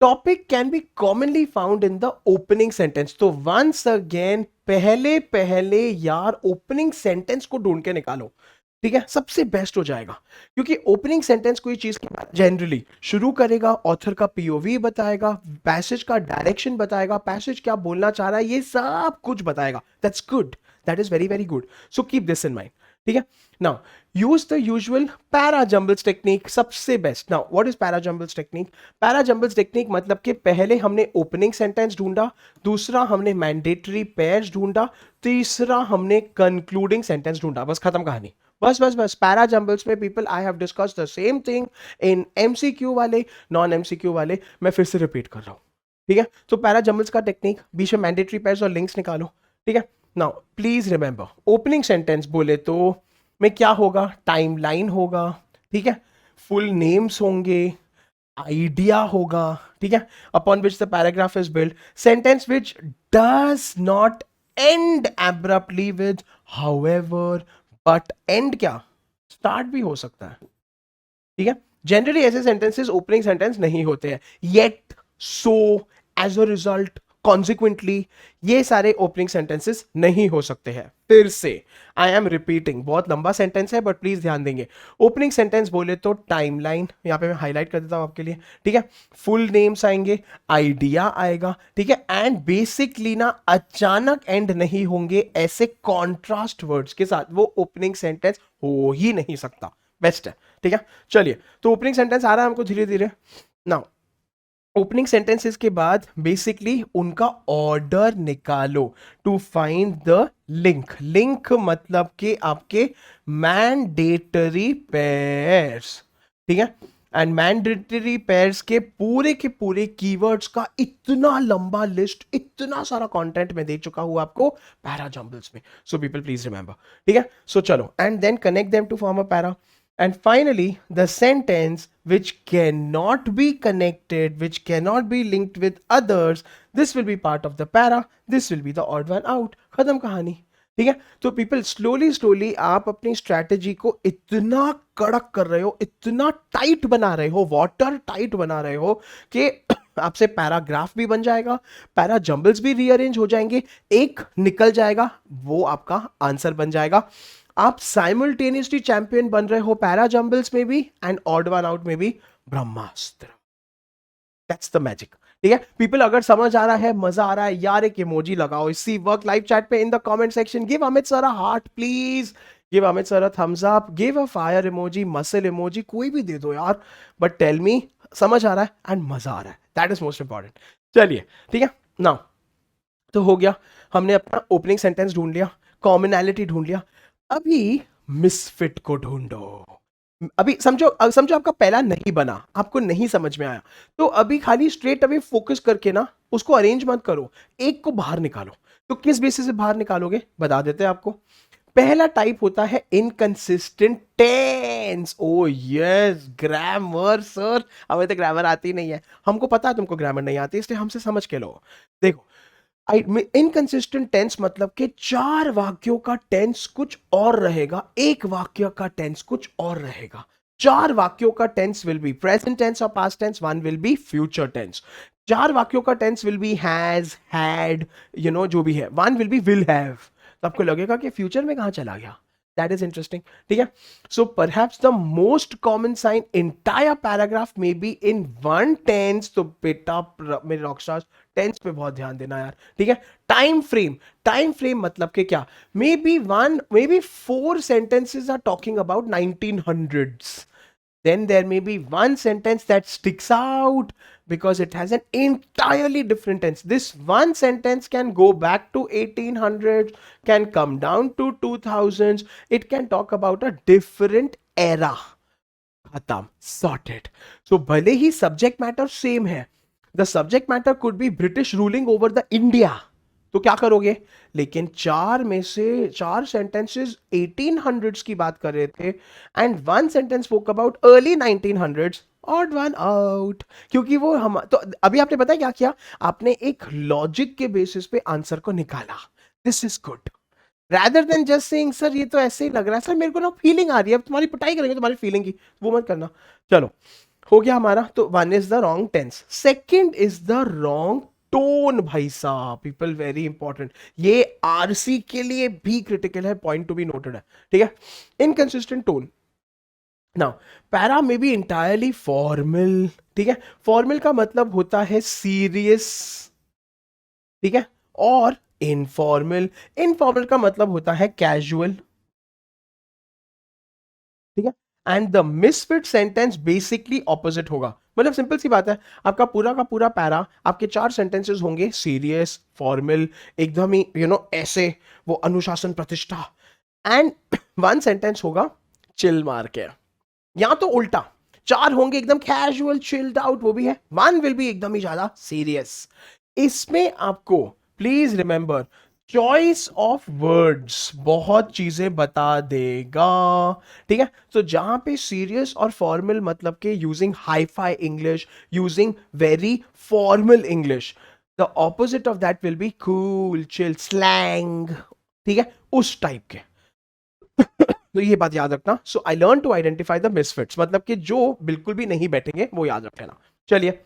topic can be commonly found in the opening sentence. तो वंस अगेन पहले पहले यार ओपनिंग सेंटेंस को ढूंढ के निकालो। ठीक है, सबसे बेस्ट हो जाएगा, क्योंकि ओपनिंग सेंटेंस कोई चीज की बात जनरली शुरू करेगा, ऑथर का पीओवी बताएगा, पैसेज का डायरेक्शन बताएगा, पैसेज क्या बोलना चाह रहा है, ये सब कुछ बताएगा। That's good, that is very very good, so keep this in mind. ठीक है, now use the usual para jumbles technique, सबसे best. Now what is para jumbles technique? Para jumbles technique मतलब कि पहले हमने ओपनिंग सेंटेंस ढूंढा, दूसरा हमने मैंडेटरी पेयर्स ढूंढा, तीसरा हमने कंक्लूडिंग सेंटेंस ढूंढा, बस खत्म कहानी। बस बस बस, पैरा जंबल्स में people I have discuss the same thing in MCQ वाले, नॉन एमसीक्यू वाले, मैं फिर से रिपीट कर रहा हूं। ठीक है, तो पैरा जंबल्स का टेक्निक, बीच में मैंडेटरी पेयर्स और लिंक्स निकालो। ठीक है, now please remember, opening sentence बोले तो में क्या होगा, टाइमलाइन होगा, ठीक है, फुल नेम्स होंगे, आइडिया होगा, ठीक है, upon which the paragraph is build, sentence which does not and abruptly with however, but and क्या, स्टार्ट भी हो सकता है। ठीक है, जनरली ऐसे सेंटेंसेस ओपनिंग सेंटेंस नहीं होते हैं, yet, so, as a result, consequently, ये सारे ओपनिंग सेंटेंसेस नहीं हो सकते हैं। फिर से आई एम रिपीटिंग, बहुत लंबा सेंटेंस है बट प्लीज ध्यान देंगे। ओपनिंग सेंटेंस बोले तो टाइमलाइन, यहां पे मैं हाईलाइट कर देता हूं आपके लिए, ठीक है, फुल नेम्स आएंगे, आइडिया आएगा, ठीक है, एंड बेसिकली ना अचानक एंड नहीं होंगे, ऐसे कॉन्ट्रास्ट वर्ड्स के साथ वो ओपनिंग सेंटेंस हो ही नहीं सकता। बेस्ट है, ठीक है, चलिए, तो ओपनिंग सेंटेंस आ रहा है हमको धीरे धीरे। नाउ ओपनिंग सेंटेंसेस के बाद बेसिकली उनका ऑर्डर निकालो to find the link. Link मतलब कि आपके मैंडेटरी पेयर्स, ठीक है, एंड मैंडेटरी पेयर्स के पूरे कीवर्ड्स का इतना लंबा लिस्ट, इतना सारा कंटेंट मैं दे चुका हूं आपको पैरा जंबल्स में, सो पीपल प्लीज रिमेंबर। ठीक है, सो चलो, and then connect them to form a para. And finally, the sentence which cannot be connected, which cannot be linked with others, this will be part of the para, this will be the odd one out. खत्म कहानी। ठीक है, तो पीपल स्लोली स्लोली आप अपनी स्ट्रैटेजी को इतना कड़क कर रहे हो, इतना टाइट बना रहे हो, वाटर टाइट बना रहे हो कि आपसे पैराग्राफ भी बन जाएगा, पैरा जंबल्स भी रीअरेंज हो जाएंगे, एक निकल जाएगा, वो आपका आंसर बन जाएगा। आप साइमल्टेनियसली चैंपियन बन रहे हो पैरा जंबल्स में भी एंड ऑड वन आउट में भी, ब्रह्मास्त्र। That's the magic. ठीक है, पीपल अगर समझ आ रहा है, मजा आ रहा है यार, एक इमोजी लगाओ इसी वर्क लाइव चैट पे in the comment section, give Amit sir a heart please, give Amit sir a thumbs up, give a fire emoji, muscle emoji, कोई भी दे दो यार, बट टेल मी समझ आ रहा है एंड मजा आ रहा है, दैट इज मोस्ट इंपॉर्टेंट। चलिए, ठीक है, नाउ तो हो गया, हमने अपना ओपनिंग सेंटेंस ढूंढ लिया, कॉमनैलिटी ढूंढ लिया, अभी मिसफिट को ढूंढो। अभी समझो समझो आपका पहला नहीं बना, आपको नहीं समझ में आया, तो अभी खाली स्ट्रेट अवे फोकस करके ना उसको अरेंज मत करो, एक को बाहर निकालो। तो किस बेसिस से बाहर निकालोगे, बता देते हैं आपको। पहला टाइप होता है inconsistent tense. Oh yes, grammar sir, हमें तो ग्रामर आती नहीं है, हमको पता है तुमको ग्रामर नहीं आती, इसलिए हमसे समझ के लो। देखो, इनकंसिस्टेंट टेंस मतलब कि 4 वाक्यों का टेंस कुछ और रहेगा, एक वाक्य का टेंस कुछ और रहेगा। 4 वाक्यों का tense will be present tense और past tense, one will be future tense. 4 वाक्यों का tense will be has, had, जो भी है, one will be will have. तो आपको लगेगा कि फ्यूचर में कहां चला गया, दैट इज इंटरेस्टिंग। ठीक है, so perhaps the most common sign entire paragraph में बी इन वन टेंस। तो बेटा मेरे रॉकस्टार्स, टेंस पे बहुत ध्यान देना यार। ठीक है, टाइम फ्रेम, टाइम फ्रेम मतलब कि क्या, maybe 4 sentences are talking about 1900s, then there may be one sentence that sticks out because it has an entirely different tense. This one sentence can go back to 1800s, can come down to 2000s. It can talk about a different era. खत्म, sorted. So भले ही subject matter same है, the subject matter could be British ruling over the India, तो क्या करोगे? लेकिन चार में से चार सेंटेंसेस 1800s की बात कर रहे थे and one sentence spoke about early 1900s, odd one out. क्योंकि वो हम तो अभी आपने पता है क्या किया? आपने एक लॉजिक के बेसिस पे आंसर को निकाला. This is good rather than just saying sir ये तो ऐसे ही लग रहा है, सर मेरे को ना फीलिंग आ रही है, अब तुम्हारी पिटाई करेंगे तुम्हारी फीलिंग की, वो मत करना. चलो हो गया हमारा. तो one is the wrong tense, second is the wrong tone. भाई साहब, पीपल वेरी इंपॉर्टेंट, ये आरसी के लिए भी क्रिटिकल है, पॉइंट टू बी नोटेड है. ठीक है, इनकंसिस्टेंट टोन. नाउ पैरा में बी इंटायरली फॉर्मल. ठीक है, फॉर्मल का मतलब होता है सीरियस. ठीक है, और इनफॉर्मल, इनफॉर्मल का मतलब होता है कैजुअल. ठीक है, and the misfit sentence basically opposite होगा. मतलब सिंपल सी बात है, आपका पूरा का पूरा पैरा, आपके चार सेंटेंसेस होंगे सीरियस, फॉर्मल, एकदम ही ऐसे वो अनुशासन प्रतिष्ठा, एंड वन सेंटेंस होगा चिल मार के. या तो उल्टा, चार होंगे एकदम कैजुअल चिल्ड आउट, वो भी है, वन विल बी एकदम ही ज्यादा सीरियस. इसमें आपको please remember, choice of words बहुत चीजें बता देगा. ठीक है, तो जहां पे सीरियस और फॉर्मल मतलब के using hi fi English, using very formal English, the opposite of that will be cool chill slang. ठीक है, उस टाइप के. तो ये बात याद रखना. So I learn to identify the misfits, मतलब कि जो बिल्कुल भी नहीं बैठेंगे वो याद रख लेना. चलिए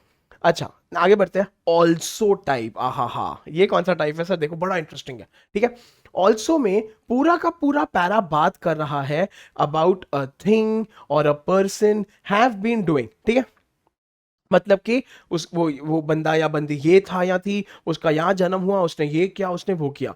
अच्छा आगे बढ़ते हैं. ऑल्सो टाइप, आहा हा, ये कौन सा टाइप है सर? देखो बड़ा इंटरेस्टिंग है. ठीक है, ऑल्सो में पूरा का पूरा पैरा बात कर रहा है अबाउट अ थिंग और a person have been doing. ठीक है, मतलब कि उस वो बंदा या बंदी ये था या थी, उसका यहाँ जन्म हुआ, उसने ये किया, उसने वो किया.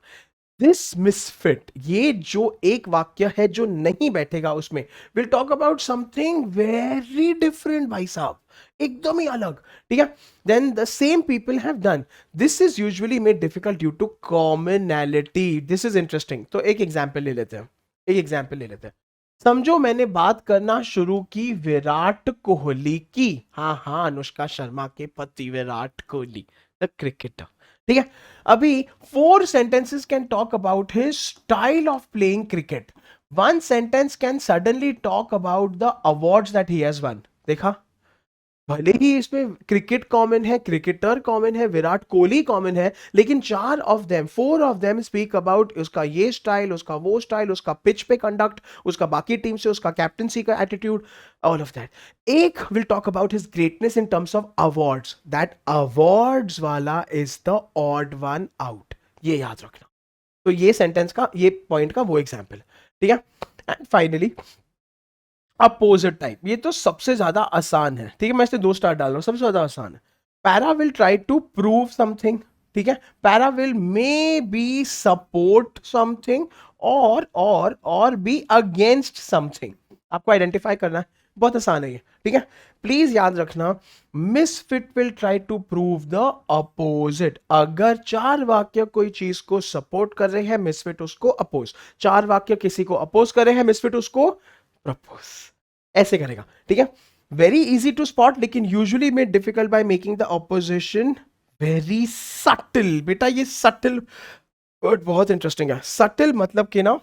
दिस मिसफिट, ये जो एक वाक्य है जो नहीं बैठेगा उसमें, will talk about something very different. भाई साहब, एकदम ही अलग. ठीक है, then the same people have done. This is usually made difficult due to commonality. This is interesting. तो एक एग्जाम्पल ले लेते हैं, एक एग्जाम्पल ले लेते हैं. समझो मैंने बात करना शुरू की विराट कोहली की. हाँ हाँ, अनुष्का शर्मा के पति विराट कोहली, द क्रिकेटर. ठीक है, अभी 4 sentences can talk about his style of playing cricket. One sentence can suddenly talk about the awards that he has won. देखा, भले ही इसमें क्रिकेट कॉमन है, क्रिकेटर कॉमन है, विराट कोहली कॉमन है, लेकिन 4 ऑफ देम स्पीक अबाउट उसका ये स्टाइल, उसका वो स्टाइल, उसका पिच पे कंडक्ट, उसका बाकी टीम से उसका कैप्टनसी का एटीट्यूड, ऑल ऑफ दैट. एक will talk about his greatness in terms of awards. That awards वाला is the odd one out, ये याद रखना. तो ये सेंटेंस का, ये पॉइंट का वो एग्जाम्पल. ठीक है, एंड फाइनली अपोजिट टाइप, ये तो सबसे ज्यादा आसान है. ठीक है, मैं इससे 2 स्टार डाल रहा हूं, सबसे ज्यादा आसान है. Para will try to prove something. ठीक है, para will maybe support something और बी अगेंस्ट समथिंग. आपको आइडेंटिफाई करना है, बहुत आसान है ये. ठीक है, प्लीज याद रखना, misfit will try to prove the opposite. अगर 4 वाक्य कोई चीज को सपोर्ट कर रहे हैं, मिसफिट उसको अपोज. 4 वाक्य किसी को अपोज कर रहे हैं, मिसफिट उसको प्रपोज. ऐसे करेगा. ठीक है, वेरी इजी टू स्पॉट, लेकिन usually made difficult by making the opposition very subtle. बेटा ये सटल वर्ड बहुत इंटरेस्टिंग है. सटल मतलब कि ना,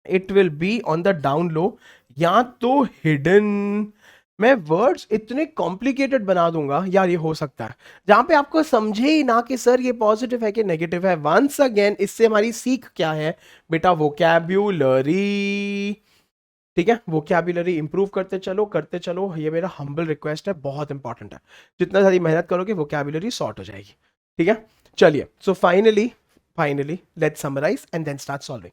it will be on the down low या तो हिडन. मैं वर्ड्स इतने कॉम्प्लिकेटेड बना दूंगा यार, ये हो सकता है जहां पे आपको समझे ही ना कि सर ये पॉजिटिव है कि नेगेटिव है. वंस अगेन, इससे हमारी सीख क्या है बेटा? वोकैब्युलरी. ठीक है, वोकैब्युलरी इंप्रूव करते चलो. ये मेरा हम्बल रिक्वेस्ट है, बहुत इंपॉर्टेंट है. जितना सारी मेहनत करोगे वोकैब्युलरी सॉर्ट हो जाएगी. ठीक है, चलिए. So finally let's summarise and then start solving.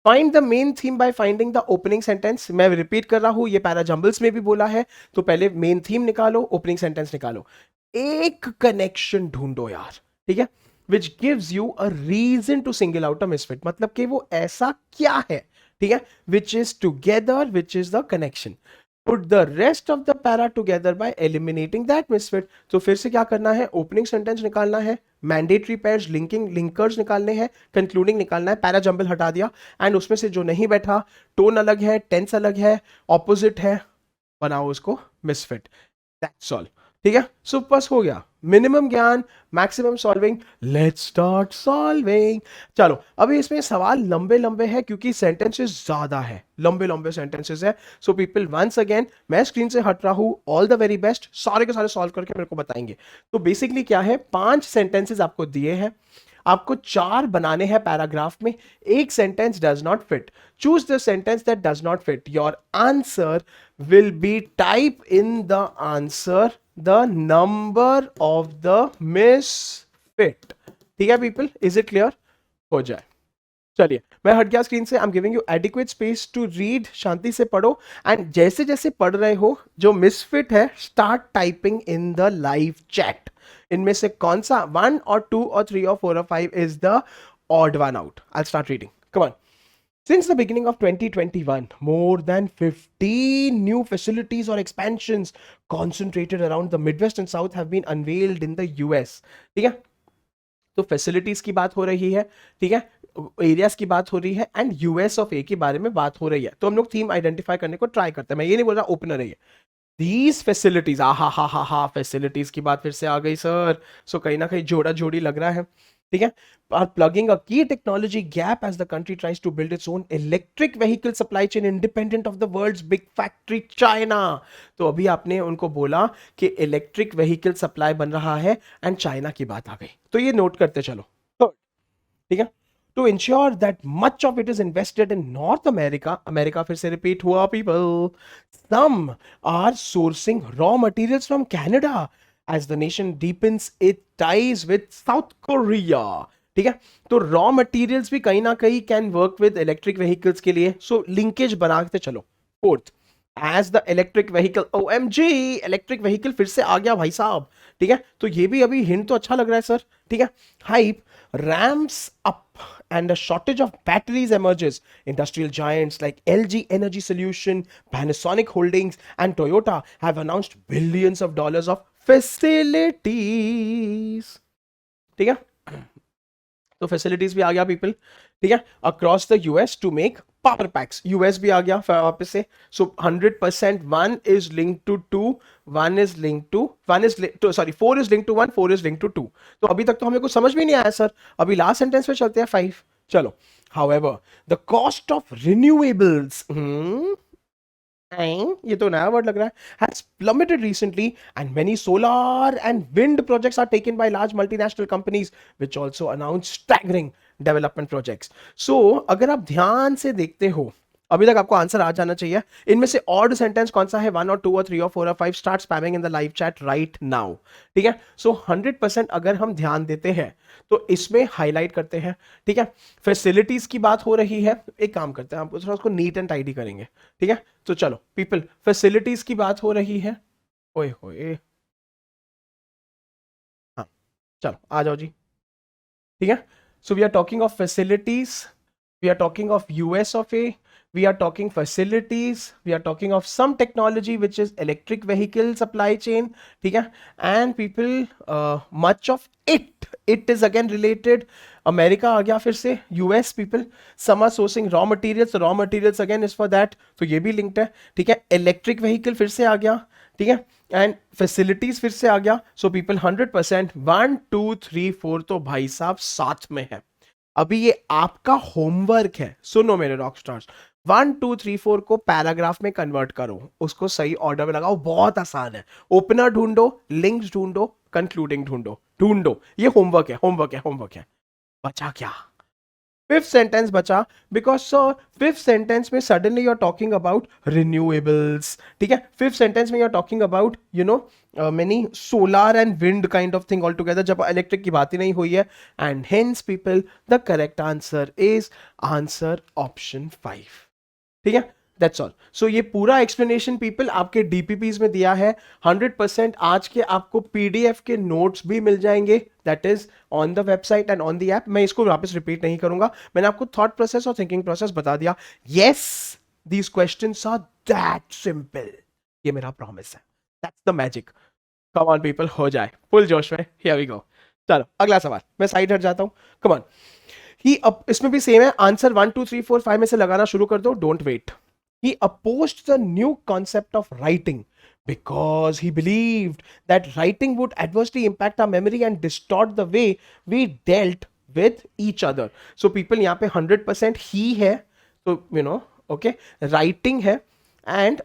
Find the main theme by finding the opening sentence. मैं रिपीट कर रहा हूं, ये पैरा जंबल्स में भी बोला है. तो पहले मेन थीम निकालो, ओपनिंग सेंटेंस निकालो, एक कनेक्शन ढूंढो यार. ठीक है, which gives you a reason to single out a misfit, मतलब कि वो ऐसा क्या है. ठीक है, which is together, which is the connection. put the rest of the para together by eliminating that misfit. तो फिर से क्या करना है, ओपनिंग सेंटेंस निकालना है, मैंडेटरी पेयर्स लिंकिंग लिंकर्स निकालने हैं, कंक्लूडिंग निकालना है, पैरा जंबल हटा दिया एंड उसमें से जो नहीं बैठा, टोन अलग है, टेंस अलग है, ऑपोजिट है, बनाओ उसको मिसफिट. That's all. ठीक है, सो बस हो गया. मिनिमम ज्ञान, maximum solving. Let's start solving. चलो, अभी इसमें सवाल लंबे लंबे हैं क्योंकि सेंटेंसेस ज्यादा है, लंबे लंबे सेंटेंसेस है. सो पीपल वंस अगेन मैं स्क्रीन से हट रहा हूं. All the very best. सारे के सारे सॉल्व करके मेरे को बताएंगे. तो बेसिकली क्या है, 5 सेंटेंसेस आपको दिए हैं, आपको 4 बनाने हैं पैराग्राफ में. एक sentence does not fit. Choose the sentence that does not fit. Your answer will be type in the answer the number of the misfit. ठीक है पीपल, इज इट क्लियर? हो जाए. चलिए मैं हट गया स्क्रीन से. I am giving you adequate space to read. शांति से पढ़ो एंड जैसे जैसे पढ़ रहे हो जो मिसफिट है start typing in the live chat. इनमें से कौन सा 1 और 2 और 3 और 4 और 5 is the odd one out. I'll start reading. Come on. Since the beginning of 2021, more than 15 new facilities or expansions concentrated around the Midwest and South have been unveiled in the US. ठीक है, तो फैसिलिटीज की बात हो रही है, ठीक है, एरियाज की बात हो रही है एंड यूएस ऑफ ए के बारे में बात हो रही है. तो हम लोग थीम आइडेंटिफाई करने को ट्राई करते हैं. मैं ये नहीं बोल रहा ओपनर है ये. These facilities, हा फैसिलिटीज की बात फिर से आ गई सर. सो कहीं ना कहीं जोड़ा जोड़ी लग रहा है. ठीक है, are plugging a key technology gap as the country tries to build its own electric vehicle supply chain independent of the world's big factory China. तो अभी आपने उनको बोला कि इलेक्ट्रिक व्हीकल सप्लाई बन रहा है एंड चाइना की बात आ गई, तो ये नोट करते चलो. ठीक है, to ensure that much of it is invested in North America, America फिर से रिपीट हुआ people, some are sourcing raw materials from Canada as the nation deepens its ties with South Korea. ठीक है, तो रॉ मटेरियल्स भी कहीं ना कहीं can work with electric vehicles के लिए. सो लिंकेज बनाते चलो. Fourth, as the electric vehicle, OMG electric vehicle फिर से आ गया भाई साहब. ठीक है, तो ये भी अभी हिंट तो अच्छा लग रहा है सर. ठीक है, hype ramps up and a shortage of batteries emerges. Industrial giants like LG Energy Solution, Panasonic Holdings and Toyota have announced billions of dollars of facilities. ठीक है, तो फैसिलिटीज भी आ गया पीपल. ठीक है, across the US to make power packs. US भी आ गया वापस से. सो 100% 1 is linked to 2, 1 is linked to 4 is linked to 1, 4 is linked to 2. तो अभी तक तो हमें कुछ समझ में नहीं आया सर. अभी लास्ट सेंटेंस पे चलते हैं 5. चलो, however the cost of renewables, ये तो नया वर्ड लग रहा है, has plummeted recently and many solar and wind projects are taken by large multinational companies which also announce staggering development projects. So अगर आप ध्यान से देखते हो अभी तक आपको आंसर आ जाना चाहिए. इनमें से ऑड सेंटेंस कौन सा है, 1 और 2 और 3 और 4 और 5. Start spamming in the live chat right now. ठीक है, सो 100% अगर हम ध्यान देते हैं तो इसमें हाईलाइट करते हैं. ठीक है, फैसिलिटीज की बात हो रही है. एक काम करते हैं, हम थोड़ा उसको नीट एंड टाइडी करेंगे. ठीक है, तो चलो पीपल, फैसिलिटीज की बात हो रही है. ओए होए, हाँ चलो आ जाओ जी. ठीक है, so we are talking of facilities, we are talking of US of A, we are talking facilities, we are talking of some technology which is electric vehicle supply chain. ठीक है, and people, much of it is again related. America आ गया फिर से, US people, some are sourcing raw materials, raw materials again is for that, तो ये भी linked है. ठीक है, electric vehicle फिर से आ गया. ठीक है, एंड फैसिलिटीज फिर से आ गया. सो पीपल 100% 1 2 3 4 तो भाई साहब साथ में है. अभी ये आपका होमवर्क है. सुनो मेरे रॉक स्टार्स, 1 2 3 4 को पैराग्राफ में कन्वर्ट करो, उसको सही ऑर्डर में लगाओ. बहुत आसान है. ओपनर ढूंढो, लिंक्स ढूंढो, कंक्लूडिंग ढूंढो. ये होमवर्क है. बचा क्या? फिफ्थ सेंटेंस बचा, बिकॉज सर फिफ्थ सेंटेंस में suddenly you are talking about renewables. ठीक है, फिफ्थ सेंटेंस में you are talking about many solar and wind kind of thing all together, जब इलेक्ट्रिक की बात ही नहीं हुई है. And hence people the correct answer is answer option 5. ठीक है, दैट्स ऑल. सो ये पूरा एक्सप्लेनेशन पीपल आपके डीपीपीज में दिया है. 100% आज के आपको पीडीएफ के नोट्स भी मिल जाएंगे, that is on the website and on the app. मैं इसको वापस रिपीट नहीं करूंगा, मैंने आपको थॉट प्रोसेस और थिंकिंग प्रोसेस बता दिया. Yes, these questions are that simple. ये मेरा प्रॉमिस है, that's the magic. Come on people, हो जाए फुल जोश में, हियर वी गो। चलो अगला सवाल, मैं साइड हट जाता हूँ, कम ऑन। ही अब इसमें भी सेम है, आंसर 1 2 3 4 5 में से लगाना शुरू कर दो, don't wait. He opposed the new concept of writing because he believed that writing would adversely impact our memory and distort the way we dealt with each other. So people यहाँ पे 100% ही है, तो okay, writing है, and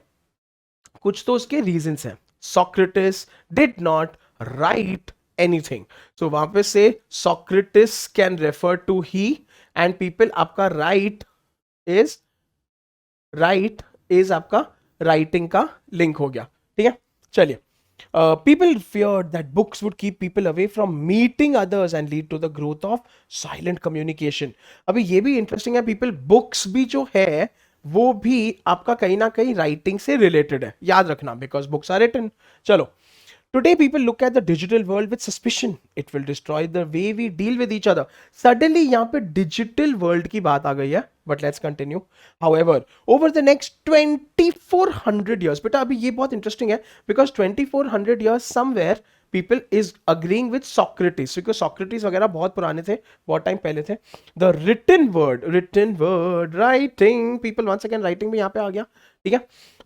कुछ तो उसके रीजंस हैं। Socrates did not write anything. So वहां पे से Socrates can refer to he, and people आपका right is आपका writing का लिंक हो गया, ठीक है। चलिए, people feared that books would keep people away from meeting others and lead to the growth of silent communication. अभी ये भी इंटरेस्टिंग है, people books भी जो है वो भी आपका कहीं ना कहीं राइटिंग से रिलेटेड है, याद रखना, बिकॉज बुक्स आर रिटन। चलो, today people look at the digital world with suspicion, it will destroy the way we deal with each other. Suddenly यहाँ पे डिजिटल वर्ल्ड की बात आ गई है, but let's continue. However over the next 2400 years, बेटा अभी ये बहुत इंटरेस्टिंग है, because 2400 years somewhere people is agreeing with Socrates, क्योंकि Socrates वगैरह बहुत पुराने थे, बहुत टाइम पहले थे। The written word, writing, people once again writing भी यहाँ पे आ गया, ठीक है।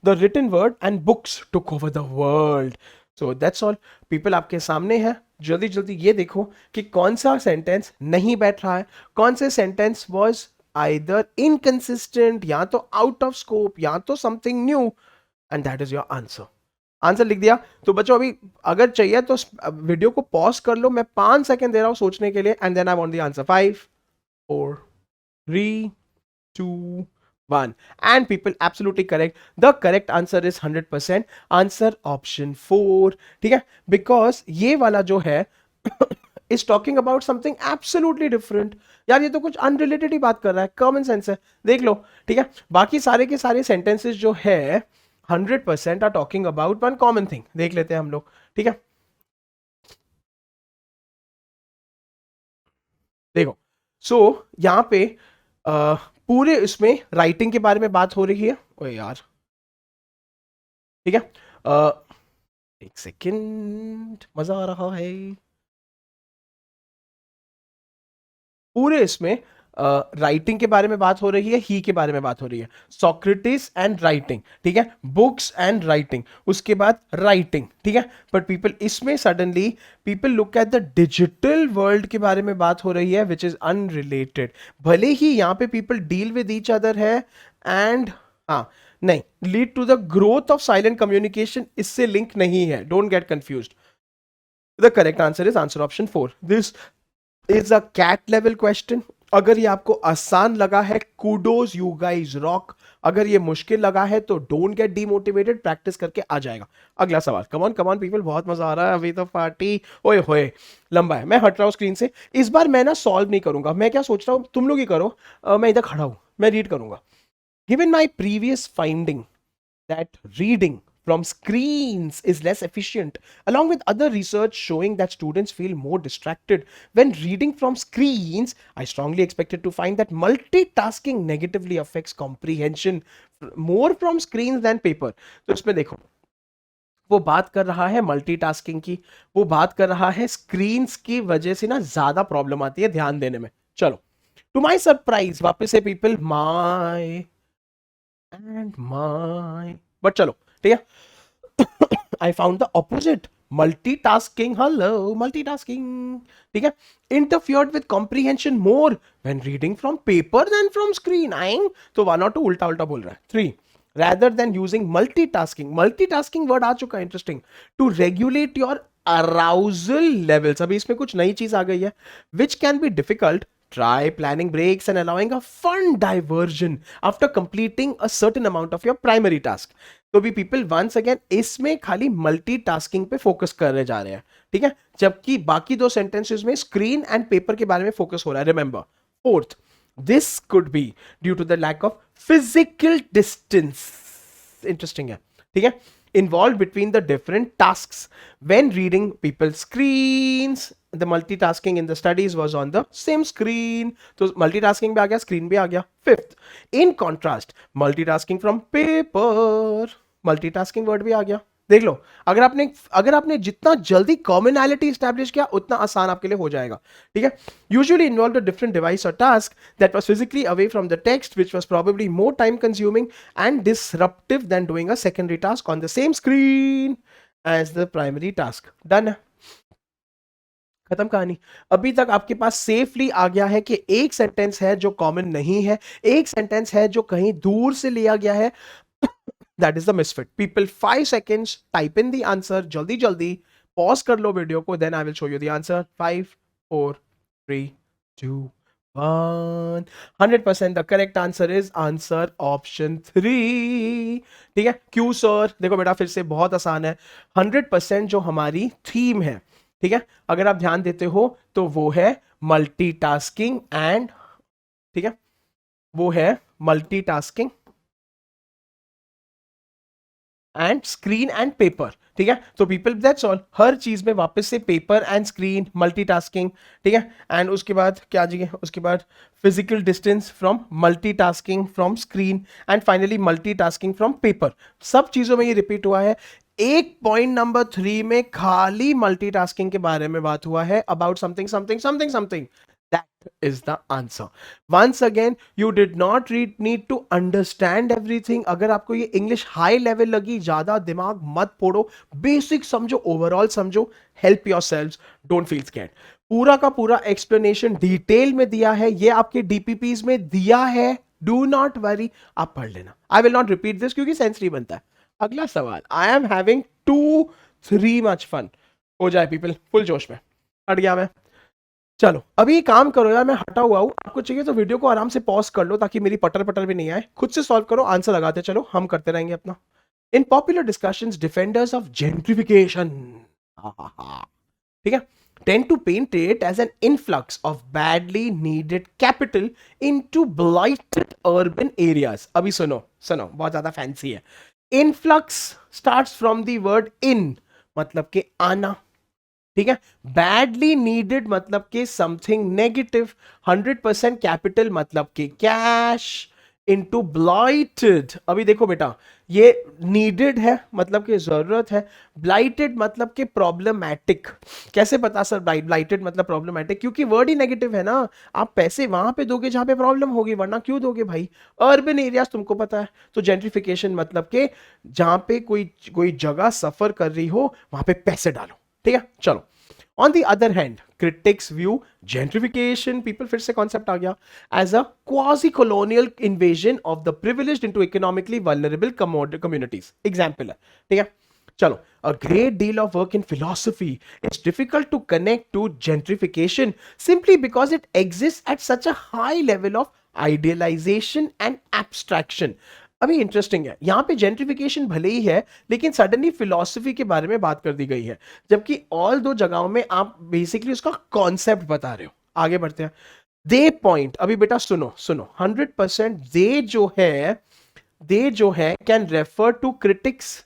The written word and books took over the world. So that's all. People आपके सामने है, जल्दी जल्दी ये देखो कि कौन सा सेंटेंस नहीं बैठ रहा है, कौन से सेंटेंस was either inconsistent, या तो out of scope, या तो something new, and that is your answer. Answer लिख दिया। तो बच्चों अभी अगर चाहिए तो वीडियो को पॉज कर लो, मैं 5 सेकंड दे रहा हूं सोचने के लिए, and then I want the answer. 5 4 3 2 1, and people absolutely correct. The correct answer is 100% answer option 4, ठीक है, बिकॉज ये वाला जो है is talking about something absolutely different. यार ये तो कुछ अनरिलेटेड ही बात कर रहा है, कॉमन सेंस है, देख लो, ठीक है। बाकी सारे के सारे सेंटेंसेस जो है 100% are talking about one common thing। देख लेते हैं हम लोग, ठीक है। देखो, सो यहां पे पूरे इसमें राइटिंग के बारे में बात हो रही है। ओए यार, ठीक है, एक सेकंड, मजा आ रहा है। पूरे इसमें राइटिंग के बारे में बात हो रही है, ही के बारे में बात हो रही है, सॉक्रेटिस एंड राइटिंग, ठीक है, बुक्स एंड राइटिंग, उसके बाद राइटिंग, ठीक है। बट पीपल इसमें suddenly people look at the digital world के बारे में बात हो रही है, विच इज अनरिलेटेड। भले ही यहाँ पे people deal with each other है, एंड हाँ नहीं, lead to the growth of silent communication, इससे लिंक नहीं है, don't get confused. The correct answer is answer option 4। This is a CAT level question. अगर ये आपको आसान लगा है, कूडोज, यू गाइस रॉक। अगर ये मुश्किल लगा है तो डोंट गेट डीमोटिवेटेड, प्रैक्टिस करके आ जाएगा। अगला सवाल, कम ऑन पीपल, बहुत मजा आ रहा है अभी तो, पार्टी ओए होए लंबा है। मैं हट रहा हूं स्क्रीन से, इस बार मैं ना सॉल्व नहीं करूंगा, मैं क्या सोच रहा हूं तुम लोग ही करो, मैं इधर खड़ा हूं, मैं रीड करूंगा। Given my previous finding that reading from screens is less efficient, along with other research showing that students feel more distracted when reading from screens, I strongly expected to find that multitasking negatively affects comprehension more from screens than paper. तो इसमें देखो, वो बात कर रहा है मल्टीटास्किंग की, वो बात कर रहा है स्क्रीन्स की वजह से ना ज्यादा प्रॉब्लम आती है ध्यान देने में। चलो, टू माई सरप्राइज वापस से people my and my, but चलो ठीक है, I found the opposite, multitasking, hello multitasking, ठीक है, interfered with comprehension more when reading from paper than from screen. आइंग तो 1 और 2 उल्टा उल्टा बोल रहा है। 3, rather than using multitasking word आ चुका है, interesting, to regulate your arousal levels, अभी इसमें कुछ नई चीज आ गई है, which can be difficult, try planning breaks and allowing a fun diversion after completing a certain amount of your primary task। तो भी पीपल वंस अगेन इसमें खाली मल्टीटास्किंग पे फोकस करने जा रहे हैं, ठीक है, जबकि बाकी दो सेंटेंसेस में स्क्रीन एंड पेपर के बारे में फोकस हो रहा है। Remember, fourth, this could be due to the lack of physical distance, interesting है, ठीक है, involved between the different tasks when reading people's screens। the multitasking in the studies was on the same screen, तो multitasking भी आ गया, screen भी आ गया। Fifth, in contrast, multitasking from paper, multitasking word भी आ गया। देख लो, अगर आपने जितना जल्दी कॉमनैलिटी स्टैब्लिश किया उतना आसान आपके लिए हो जाएगा, ठीक है। Usually involve a different device or task that was physically away from the text which was probably more time consuming and disruptive than doing a secondary task on the same screen as the primary task. Done है, खत्म कहानी। अभी तक आपके पास सेफली आ गया है कि एक सेंटेंस है जो कॉमन नहीं है, एक सेंटेंस है जो कहीं दूर से लिया गया है, that is the misfit. People 5 seconds type in the answer, जल्दी जल्दी पॉज कर लो वीडियो को, then I will show you the answer. 5 4 3 2 1। 100% the correct answer is answer option 3, ठीक है। क्यों सर? देखो बेटा, फिर से बहुत आसान है। 100% जो हमारी थीम है, ठीक है, अगर आप ध्यान देते हो तो वो है मल्टीटास्किंग एंड, ठीक है, वो है multitasking and screen and paper, ठीक है। तो पीपल, दैट्स ऑल, हर चीज में वापस से पेपर एंड स्क्रीन, मल्टीटास्किंग, ठीक है। एंड उसके बाद क्या जी, उसके बाद physical distance from multitasking from screen and finally multitasking from paper. सब चीजों में ये रिपीट हुआ है। एक पॉइंट नंबर 3 में खाली मल्टीटास्किंग के बारे में बात हुआ है, about something something something something. That is the answer. Once again, you did not need to understand everything. अगर आपको ये इंग्लिश हाई लेवल लगी, ज्यादा दिमाग मत फोड़ो, बेसिक समझो, ओवरऑल समझो, help yourselves, don't feel scared. पूरा का पूरा एक्सप्लेनेशन डिटेल में दिया है, ये आपके डीपीपीज में दिया है, डू नॉट वरी, आप पढ़ लेना। I will not repeat this क्योंकि सेंस नहीं बनता है। अगला सवाल, I am having too 3 much fun. हो जाए पीपल, फुल जोश में, हट गया मैं। चलो अभी काम करो यार, मैं हटा हुआ हूं, आपको चाहिए तो वीडियो को आराम से पॉज कर लो ताकि मेरी पटर पटर भी नहीं आए। खुद से सॉल्व करो, आंसर लगाते चलो, हम करते रहेंगे अपना। In popular discussions defenders of gentrification, ठीक है, tend to paint it as an influx of badly needed capital into blighted urban areas। अभी सुनो सुनो, बहुत ज्यादा फैंसी है। influx starts from the word in, मतलब के आना, ठीक है। बैडली नीडेड मतलब कि समथिंग नेगेटिव। 100% कैपिटल मतलब कि कैश इनटू ब्लाइटेड। अभी देखो बेटा, ये नीडेड है मतलब कि जरूरत है, ब्लाइटेड मतलब कि प्रॉब्लमैटिक। कैसे पता सर ब्लाइटेड मतलब प्रॉब्लमैटिक? क्योंकि वर्ड ही नेगेटिव है ना। आप पैसे वहां पे दोगे जहां पे प्रॉब्लम होगी, वरना क्यों दोगे भाई? अर्बन एरियाज तुमको पता है, तो जेंट्रिफिकेशन मतलब कि जहां पे कोई कोई जगह सफर कर रही हो वहां पे पैसे डालो, ठीक है। चलो, on the other hand critics view gentrification, people, फिर से कॉन्सेप्ट आ गया, as a quasi colonial invasion of the privileged into economically vulnerable communities. Example है, ठीक है। चलो, a great deal of work in philosophy is difficult to connect to gentrification simply because it exists at such a high level of idealization and abstraction। अभी इंटरेस्टिंग है, यहां पे जेंट्रिफिकेशन भले ही है लेकिन सडनली फिलॉसफी के बारे में बात कर दी गई है, जबकि ऑल दो जगहों में आप बेसिकली उसका कॉन्सेप्ट बता रहे हो। आगे बढ़ते हैं। दे पॉइंट, अभी बेटा सुनो सुनो, 100% दे जो है कैन रेफर टू क्रिटिक्स,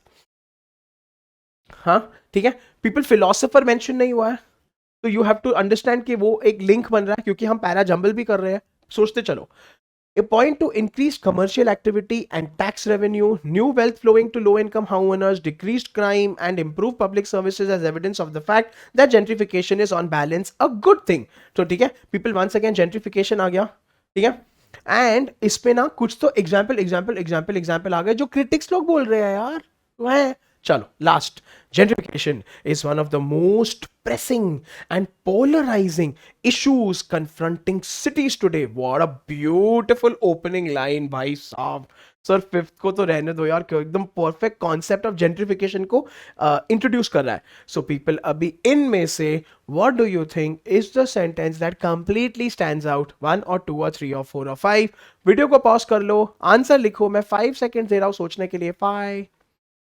हाँ ठीक है। पीपल, फिलोसोफर मेंशन नहीं हुआ है, तो यू हैव टू अंडरस्टैंड कि वो एक लिंक बन रहा है क्योंकि हम पैरा जंबल भी कर रहे हैं। सोचते चलो, a point to increased commercial activity and tax revenue, new wealth flowing to low-income homeowners, decreased crime, and improved public services as evidence of the fact that gentrification is on balance a good thing। तो ठीक है, people, once again gentrification आ गया, ठीक है। एंड इस पे ना कुछ तो एग्जाम्पल आ गए जो क्रिटिक्स लोग बोल रहे हैं यार, वह चलो last. Gentrification is one of the most pressing and polarizing issues confronting cities today। What a beautiful opening line भाई साहब। सर फिफ्थ को तो रहने दो यार, क्यों एकदम परफेक्ट कॉन्सेप्ट ऑफ जेंट्रिफिकेशन को इंट्रोड्यूस कर रहा है। सो पीपल, अभी इनमें से what do you think is the sentence that completely stands out? 1 और 2 और 3 और 4 और 5। वीडियो को पॉज कर लो, आंसर लिखो, मैं 5 सेकेंड दे रहा हूं सोचने के लिए। 5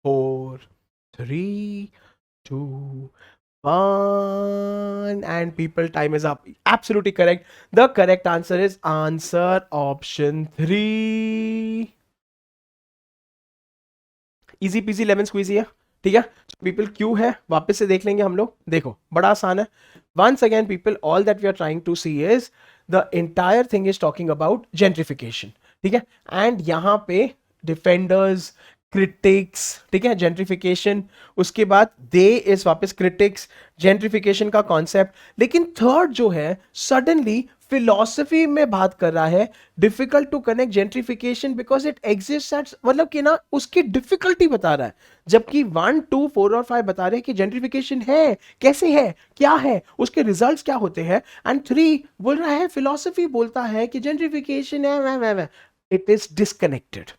4 3 2 1 and people, time is up। Absolutely correct, the correct answer is answer option 3। Easy peasy lemon squeezy है, ठीक है। पीपल क्यों है वापस से देख लेंगे हम लोग, देखो बड़ा आसान है। Once again people, all that we are trying to see is the entire thing is talking about gentrification, ठीक है। एंड यहां पे डिफेंडर्स, क्रिटिक्स, ठीक है, जेंट्रिफिकेशन, उसके बाद दे इज वापस क्रिटिक्स, जेंट्रिफिकेशन का कॉन्सेप्ट। लेकिन थर्ड जो है सडनली फिलॉसफी में बात कर रहा है, difficult to connect gentrification because it exist at, मतलब कि ना उसकी डिफिकल्टी बता रहा है, जबकि 1 2 4 और 5 बता रहे हैं कि जेंट्रिफिकेशन है, कैसे है, क्या है, उसके रिजल्ट्स क्या होते हैं। एंड 3 बोल रहा है, फिलॉसफी बोलता है कि जेंट्रिफिकेशन है वह इट इज डिस्कनेक्टेड।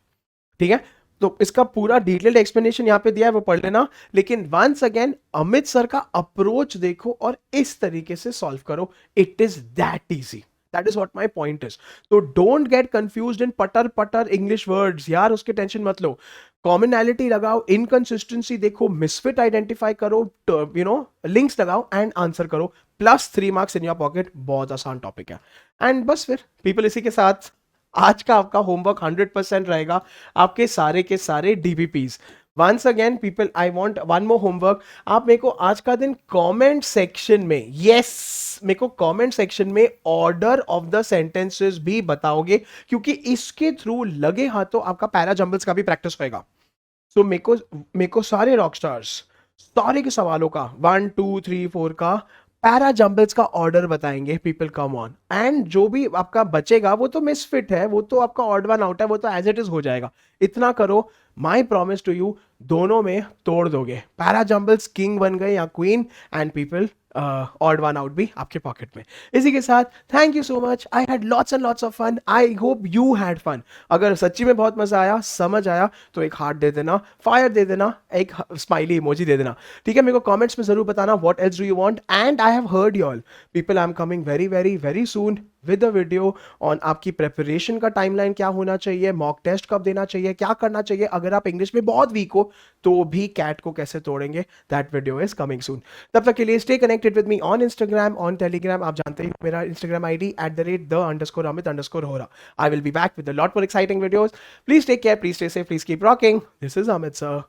ठीक है, तो इसका पूरा डिटेल्ड एक्सप्लेनेशन यहां पे दिया है, वो पढ़ लेना। लेकिन वंस अगेन अमित सर का अप्रोच देखो और इस तरीके से सॉल्व करो, it is that easy. That is what my point is. तो डोंट गेट कंफ्यूज्ड इन पटर पटर इंग्लिश वर्ड्स यार, उसके टेंशन मत लो। कॉमनैलिटी लगाओ, इनकंसिस्टेंसी देखो, मिसफिट आइडेंटिफाई करो, लिंक्स लगाओ एंड आंसर करो, plus 3 marks in your pocket. बहुत आसान टॉपिक है। एंड बस फिर पीपल, इसी के साथ आज का आपका होमवर्क 100% रहेगा, आपके सारे के सारे DBPs. Once again people, I want one more homework. आप मेरे को आज का दिन कमेंट सेक्शन में, यस, मेरे को कमेंट सेक्शन में ऑर्डर ऑफ द सेंटेंसेस भी बताओगे, क्योंकि इसके थ्रू लगे हाथों आपका पैरा जंबल्स का भी प्रैक्टिस होएगा। सो मेरे को सारे रॉक स्टार्स, सारे के सवालों का 1 2 3 4 का पैरा जंबल्स का ऑर्डर बताएंगे। पीपल कम ऑन, एंड जो भी आपका बचेगा वो तो मिसफिट है, वो तो आपका ऑड वन आउट है, वो तो एज इट इज हो जाएगा। इतना करो, माई प्रॉमिस टू यू, दोनों में तोड़ दोगे। पैरा जंबल्स किंग बन गए या queen, and people odd one out भी आपके पॉकेट में। इसी के साथ thank you so much, I had lots and lots of fun, I hope you had fun. अगर सच्ची में बहुत मजा आया, समझ आया, तो एक हार्ट दे देना, फायर दे देना, एक स्माइली इमोजी दे देना। ठीक है, मेरे को कमेंट्स में जरूर बताना what else do you want. And I have heard you all people, I am coming very very very soon with a video on आपकी प्रेपरेशन का टाइमलाइन क्या होना चाहिए, मॉक टेस्ट कब देना चाहिए, क्या करना चाहिए अगर आप इंग्लिश में बहुत वीक हो तो भी कैट को कैसे तोड़ेंगे। That video is coming soon. तब तक के लिए stay connected with me on Instagram, on Telegram, आप जानते ही मेरा Instagram ID @the_amit_hora। I will be back with a lot more exciting videos. Please take care, please stay safe, please keep rocking. This is Amit sir.